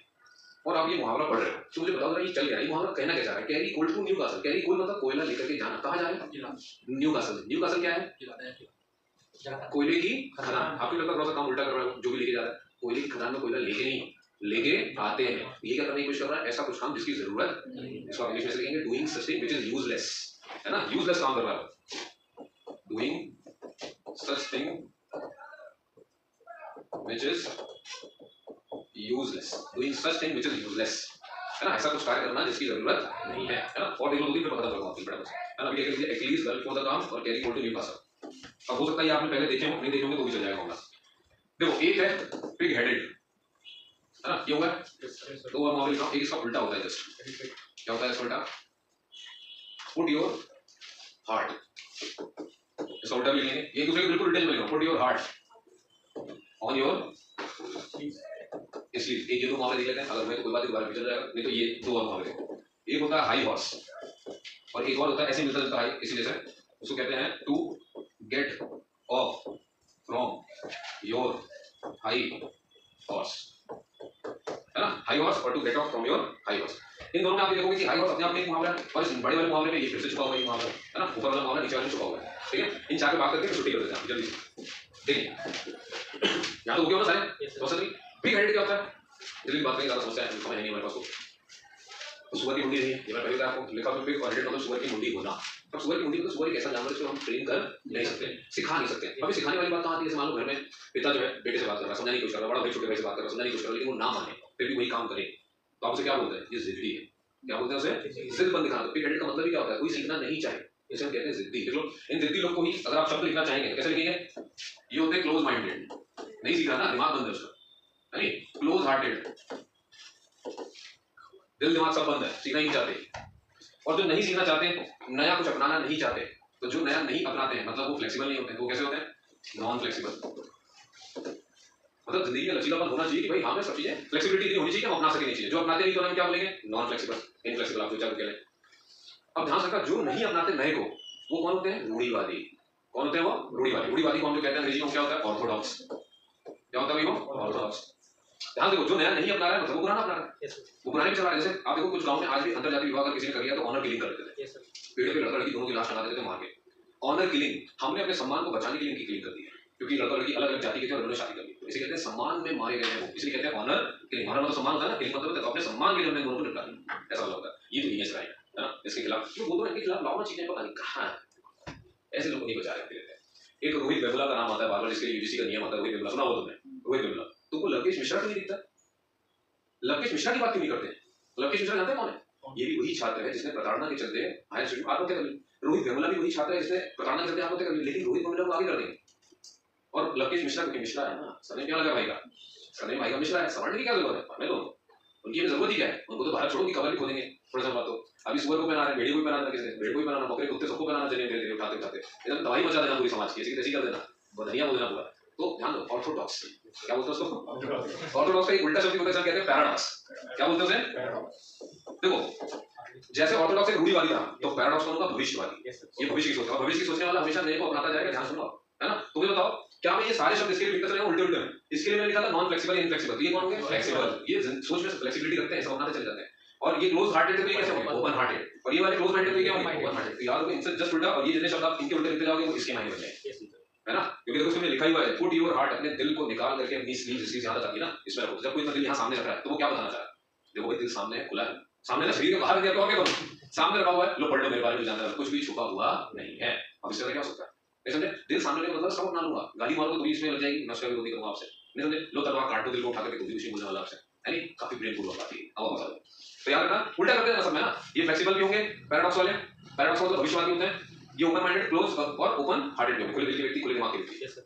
और आप ये मुहावरा पढ़ रहे हो, तो मुझे बताओ जरा ये चल गया, ये मुहावरा कहना क्या चाह रहा है? Carry coal to Newcastle, carry coal मतलब कोयला लेकर के जाना, कहाँ जा रहे हैं? New castle. न्यू कासल क्या है? कोयले की खदान। आपको लगता है थोड़ा सा काम उल्टा कर रहा है, जो भी लेके जा रहा है कोयले की खदान में कोयला लेके नहीं, लेके आते हैं। ये क्या करने की कोशिश कर रहा है? ऐसा कुछ काम जिसकी जरूरत नहीं, इसको इंग्लिश में कहेंगे doing such which is useless, है ना? यूजलेस काम कर रहा है, doing such thing which is useless, doing such thing which is useless, है ना? ऐसा कुछ कार्य करना जिसकी जरूरत नहीं है, है ना? और देखो दो-तीन पे पता चल जाएगा बड़ा बस, है ना? अभी कह लीजिए एक्लीस गर्ल फॉर द काम और carry coal to Newcastle. अब हो सकता है आपने पहले देखे हो, नहीं देखे होंगे तो भी चल जाएगा होगा। देखो एक है पिग हेडेड, है ना? ये होगा तो और मॉडल का एक इसका उल्टा होता है, जस्ट क्या होता है इसका उल्टा? पुट योर हार्ट, इसका उल्टा भी लिखेंगे, एक दूसरे के बिल्कुल उल्टे लिखेंगे, put your heart on your, इसलिए एक ये दो मुहावरे देख लेते हैं, अगर मैं तो कोई बात दोबारा चल जाएगा, नहीं तो ये दो और मुहावरे। एक होता है हाई हॉर्स और एक और होता है ऐसे मिलता जुलता हाई, इसीलिए से उसको कहते हैं to get off from your high horse, है ना? हाई हॉर्स और to get off from your high horse, इन दोनों में आप देखोगे कि हाई हॉर्स अपने आप में एक मुहावरा है और इस बड़े वाले मुहावरे में ये फिर से छुपा हुआ है मुहावरा, है ना? ऊपर वाला मुहावरा नीचे वाले में छुपा हुआ है, ठीक है? इन चार पे बात करके छुट्टी कर देते हैं जल्दी से, ठीक है? यहाँ तो हो गया ना सारे? तो सर बिग हेडेड क्या होता है? जल्दी बात करें, ज़्यादा समस्या है, समय नहीं हमारे पास। तो सुअर की मुंडी नहीं है, ये मैं पहले आपको लिखा तो फिर ऑलरेडी मतलब सुअर की मुंडी होना। अब सुअर की मुंडी मतलब सुअर एक ऐसा जानवर है जिसको हम ट्रेन कर नहीं सकते, सिखा नहीं सकते। अभी सिखाने वाली बात कहाँ आती है? जैसे मान लो घर में पिता जो है बेटे से बात कर रहा है, समझाने की कोशिश कर रहा है, बड़ा भाई छोटे भाई से बात कर रहा है, समझाने की कोशिश कर रहा है, लेकिन वो ना माने फिर भी वही काम करे, तो आप उसे क्या बोलते हैं? ये जिद्दी है। क्या बोलते हैं उसे? जिद्दपन दिखाना। पिग का मतलब ही क्या होता है? कोई सीखना नहीं चाहे, इसे हम कहते हैं जिद्दी। देख लो इन जिद्दी लोग को ही अगर आप शब्द लिखना चाहेंगे तो कैसे लिखेंगे? ये होते हैं क्लोज माइंडेड, नहीं सीख रहा ना, दिमाग बंद है उसका, है नहीं? क्लोज हार्टेड, दिल दिमाग सब बंद है, सीखना ही नहीं चाहते। और जो नहीं सीखना चाहते, नया कुछ अपनाना नहीं चाहते, तो जो नया नहीं अपनाते हैं मतलब वो फ्लेक्सिबल नहीं होते हैं। तो वो कैसे होते हैं? Non flexible. मतलब जिंदगी में लचीलापन होना चाहिए कि भाई हाँ मैं सब चीजें फ्लेक्सिबिलिटी इतनी होनी चाहिए कि हम अपना सके नहीं चाहिए। जो अपनाते नहीं तो हम क्या बोलेंगे? Non flexible, inflexible. आप सोचा कह लें। अब ध्यान रखा, जो नहीं अपनाते नए को वो कौन होते हैं? रूढ़िवादी। कौन होते हैं वो? रूढ़िवादी। रूढ़िवादी को हम जो कहते हैं अंग्रेजी में क्या होता है? ऑर्थोडॉक्स। क्या होता है भाई वो? ऑर्थोडॉक्स। ध्यान देखो, जो नया नहीं अपना रहा है मतलब वो पुराना अपना रहा है, वो पुराने पे चला रहा है। जैसे आप देखो कुछ गांव में आज भी अंतरजातीय विवाह अगर किसी ने कर लिया तो ऑनर किलिंग कर देते थे, पेड़ पे लड़का लड़की दोनों की लाश लगा देते थे मार के। ऑनर किलिंग, हमने अपने सम्मान को बचाने के लिए इनकी किलिंग कर दी है, क्योंकि लड़का लड़की अलग अलग जाति के थे और उन्होंने शादी कर ली, तो इसे कहते हैं सम्मान में मारे गए हैं वो, इसलिए कहते हैं ऑनर किलिंग। हमारा मतलब सम्मान होता है ना, किलिंग मतलब अपने सम्मान के लिए हमने दोनों को निपटा दिया, ऐसा होता है। ये तो इमेज का है ना, इसके खिलाफ जो बोल रहे हैं, इनके खिलाफ लाओ ना चीजें, पता नहीं कहाँ है, ऐसे लोग नहीं बचा रहे थे। एक रोहित वेमुला का नाम आता है बार बार, जिसके लिए यूजीसी का नियम आता है, रोहित वेमुला सुना हो तुमने? रोहित वेमुला, तुमको लवकेश मिश्रा क्यों नहीं दिखता? लवकेश मिश्रा की बात क्यों नहीं करते? लवकेश मिश्रा जानते हैं कौन है? ये भी वही छात्र है जिसने प्रताड़ना के चलते हायर इंस्टीट्यूट आत्महत्या कर ली। रोहित वेमुला भी वही छात्र है जिसने प्रताड़ना के चलते आत्महत्या कर ली, लेकिन रोहित वेमुला को आगे कर देंगे। और लवकेश मिश्रा क्योंकि मिश्रा है ना, सरनेम क्या लगा भाई का? सरनेम भाई का मिश्रा है, समझने की क्या जरूरत है? पढ़ने दो उनकी ये जरूरत ही क्या है? उनको तो भारत छोड़ो की खबर लिखो देंगे थोड़ा सा बात। तो अभी सुअर को पहना रहे, भेड़ी को पहना रहे, किसी भेड़ को पहनाना, बकरे कुत्ते सबको पहनाना, चलिए धीरे धीरे उठाते उठाते एकदम तबाही मचा देना पूरी समाज की, ऐसी तैसी कर देना, बदनिया बोल देना पूरा। तो ध्यान दो, ऑर्थोडॉक्स क्या बोलते हैं उसको? ऑर्थोडॉक्स का एक उल्टा शब्द होता है, कहते हैं पैराडॉक्स। क्या बोलते हैं उसे? देखो जैसे ऑर्थोडॉक्स एक रूढ़िवादी था, तो पैराडॉक्स कौन होगा? भविष्यवादी। ये भविष्य की सोच है, भविष्य की सोचने वाला हमेशा नए को अपनाता जाएगा। ध्यान सुनो, है ना? तो मुझे बताओ, क्या मैं ये सारे शब्द इसके लिए लिखता चला उल्टे उल्टे में? इसके लिए मैंने लिखा था नॉन फ्लेक्सिबल, इनफ्लेक्सिबल, तो ये कौन होंगे? फ्लेक्सिबल। ये सोच में फ्लेक्सिबिलिटी रखते हैं, ऐसा बनाते चले जाते हैं। और ये क्लोज हार्टेड तो ये कैसे होंगे? Open hearted. और ये वाले क्लोज माइंडेड तो ये क्या होंगे? Open hearted. तो याद रखो इनसे जस्ट उल्टा, और ये जितने शब्द आप इनके उल्टे लिखते जाओगे वो इसके मायने बन जाएंगे, है ना? क्योंकि देखो इसमें लिखा ही हुआ है, पुट योर हार्ट, अपने दिल को निकाल करके अपनी स्लीव जिसकी यहां तक आती है ना, इसमें रखो। जब कोई दिल यहां सामने रख रहा है तो वो क्या बताना चाह रहा है? देखो भाई दिल सामने है, खुला है, सामने ना, शरीर के बाहर गया तो और क्या करूं? सामने रखा हुआ है, लो पढ़ लो मेरे बारे में जानना है, कुछ भी छुपा हुआ नहीं है। अब इससे क्या हो सकता है? नहीं समझे? दिल सामने मतलब सब अपना लूंगा, गाली मारो तो भी इसमें लग जाएगी, मैं उसका विरोधी करूंगा आपसे, नहीं समझे? लो तलवार काट दो, दिल को उठा करके कुछ भी बोलने वाला आपसे, यानी काफी ब्रेन पूर्वक बात है। अब आप बता दो, तो याद रखना उल्टा करते हैं ना सब में ना। ये फ्लेक्सिबल भी होंगे पैराडॉक्स वाले, पैराडॉक्स मतलब भविष्यवादी होते हैं। ये ओपन माइंडेड, क्लोज और ओपन हार्टेड होंगे, खुले दिल के व्यक्ति, खुले दिमाग के व्यक्ति।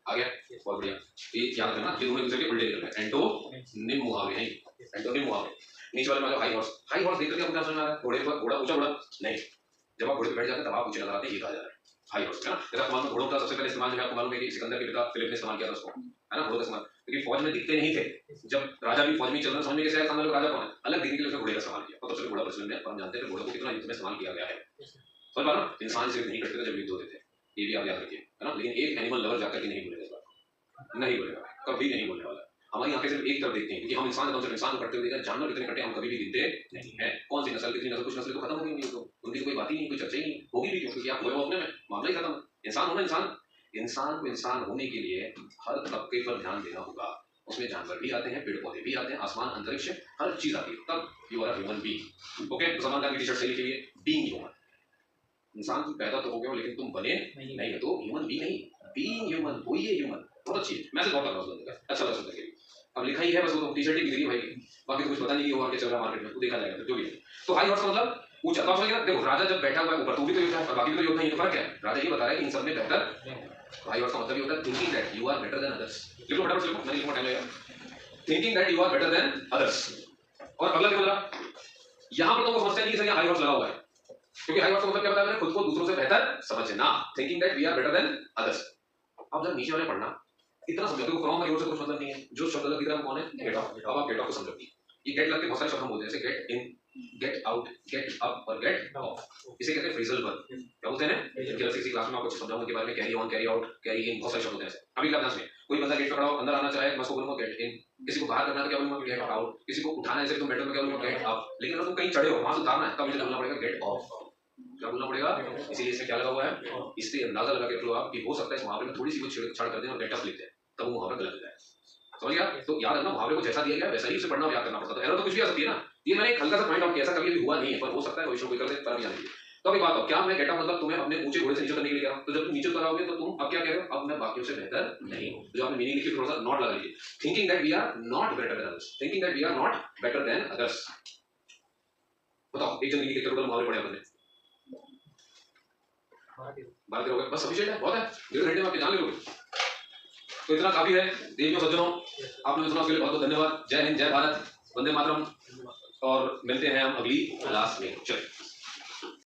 आ गया? बहुत बढ़िया। ये याद रखना, ये दोनों एक दूसरे के उल्टे निकल गए, एंटोनिम मुहावरे हैं, एंटोनिम मुहावरे। नीचे वाले में जो हाई हॉर्स, हाई हॉर्स देख करके आपको क्या समझ में आ रहा है? घोड़े पर घोड़ा ऊंचा घोड़ा नहीं, जब आप घोड़े पर बैठ जाते हैं तब आप ऊंचे नजर आते हैं, ये कहा जा रहा है हाई हॉर्स, है ना? जैसा आपको मालूम घोड़ों का सबसे पहले इस्तेमाल जो है आपको मालूम है कि सिकंदर के पिता फिलिप ने इस्तेमाल किया था उसको, है ना? घोड़ों का इस्तेमाल, क्योंकि फौज में दिखते नहीं थे, जब राजा भी फौज में चल रहा समझ में कैसे आया सामने लोग राजा कौन है, अलग दिखने के लिए घोड़े का इस्तेमाल किया, और सबसे घोड़ा प्रचलन है, और हम जानते हैं कि घोड़ों को कितना युद्ध में इस्तेमाल किया गया है। समझ पा रहे हो? इंसान सिर्फ नहीं करते थे जब युद्ध होते थे, ये भी आप याद रखिए, है ना? लेकिन एक एनिमल लवर जाकर के नहीं बोलेगा इस बात, नहीं बोलेगा, कभी नहीं बोलने वाला। हमारी आंखें सिर्फ एक तरफ देखती हैं, क्योंकि हम इंसान सिर्फ इंसान को करते हुए देखा, जानवर कितने कटे हम कभी भी गिनते नहीं है। कौन सी नस्ल, कितनी नस्ल, कुछ नस्लें तो खत्म हो गई, तो उनकी कोई बात ही नहीं, कोई चर्चा ही नहीं होगी भी, क्योंकि आप हुए हो अपने में, मामला ही खत्म। इंसान होना, इंसान को इंसान होने के लिए हर तबके पर ध्यान देना होगा। उसमें जानवर भी आते हैं, पेड़ पौधे भी आते हैं, आसमान अंतरिक्ष हर चीज आती है, तब you are human being. Okay, तो सलमान खान की टी शर्ट सही के लिए बीइंग ह्यूमन, इंसान तुम पैदा तो हो गए हो लेकिन तुम बने नहीं हो, तो ह्यूमन बीइंग नहीं, बीइंग ह्यूमन, वही है ह्यूमन। बहुत अच्छी है, मैसेज बहुत कर रहा हूँ, अच्छा लगा सुनने के लिए। अब लिखा ही है बस, वो तो टी शर्ट ही दिख रही है भाई, बाकी कुछ पता नहीं कि वो आगे चल रहा है मार्केट में, तो देखा जाएगा जो भी है। तो हाई हॉर्स का मतलब ऊंचा, तो आप समझिए ना, देखो राजा जब बैठा हुआ है ऊपर तो भी तो योद्धा है और बाकी भी तो योद्धा है, ये फर्क है। राजा ये बता रहा है कि इन सब में बेहतर, हाई हॉर्स का मतलब ये होता है thinking that you are better than others. लिखो फटाफट लिखो, मैंने लिखो टाइम लगेगा। Thinking that you are better than others. और अगला देखो जरा, यहां पर तो वो समझते नहीं कि सर हाई हॉर्स लगा हुआ है, क्योंकि हाई हॉर्स का मतलब क्या बताया मैंने? खुद को दूसरों से बेहतर समझना, thinking that we are better than others. अब जब नीचे वाले पढ़ना इतना समझो, देखो फ्रॉम और से कुछ मतलब नहीं है, जो शब्द अलग दिख रहा है कौन है? Get off. अब आप गेट ऑफ को समझो, ये गेट लग के बहुत सारे शब्द हम बोलते हैं, जैसे get in, get out, get up और गेट ऑफ, इसे कहते हैं फ्रेजल वर्ब। क्या बोलते हैं? किसी क्लास में आपको समझाऊंगा के बारे में, carry on, carry out, carry in, बहुत सारे शब्द होते हैं। अभी क्लास में कोई बंदा गेट पे खड़ा हो, अंदर आना चाहे, मैं उसको बोलूंगा गेट इन, किसी को बाहर करना है तो क्या बोलूंगा? गेट आउट, किसी को उठाना है जैसे तुम मेट्रो में क्या बोलूंगा? Get up. लेकिन अगर तुम कहीं चढ़े हो, वहां से उतारना है, तब मुझे बोलना पड़ेगा गेट ऑफ। क्या बोलना पड़ेगा? इसीलिए इसमें क्या लगा हुआ है, इससे अंदाजा लगा के रख लो आप कि हो सकता है इस मुहावरे में थोड़ी सी कुछ छेड़छाड़ कर दें और गेट अप लिख दें, तब वो मुहावरा गलत है। समझ गया? तो याद रखना मुहावरे को जैसा दिया गया वैसा ही उसे पढ़ना और याद करना पड़ता है। तो एरर तो कुछ भी आ सकती है ना, ये मैंने एक हल्का सा पॉइंट आउट किया, ऐसा कभी भी हुआ नहीं है पर हो सकता है भविष्य में कोई कर दे, पर अभी आने दीजिए। तो अभी बात हो, क्या मैं गेट अप मतलब तुम्हें अपने ऊंचे घोड़े से नीचे उतरने के लिए कहा, तो जब तुम नीचे उतर आओगे तो तुम अब क्या कह रहे हो, अब मैं बाकियों से बेहतर नहीं हूं। जो आपने मीनिंग लिखी थोड़ा सा नॉट लगा लीजिए, thinking that we are not better than others, thinking that we are not better than others. बताओ एक जन के टोटल मुहावरे पढ़े आपने? 12 हो गए, बस सफिशिएंट है, बहुत है, 1.5 घंटे में आप जान लोगे। तो इतना काफी है। देवियों सज्जनों, आपने सुना उसके लिए बहुत बहुत धन्यवाद। जय हिंद, जय भारत, वंदे मातरम, और मिलते हैं हम अगली क्लास में। चलिए।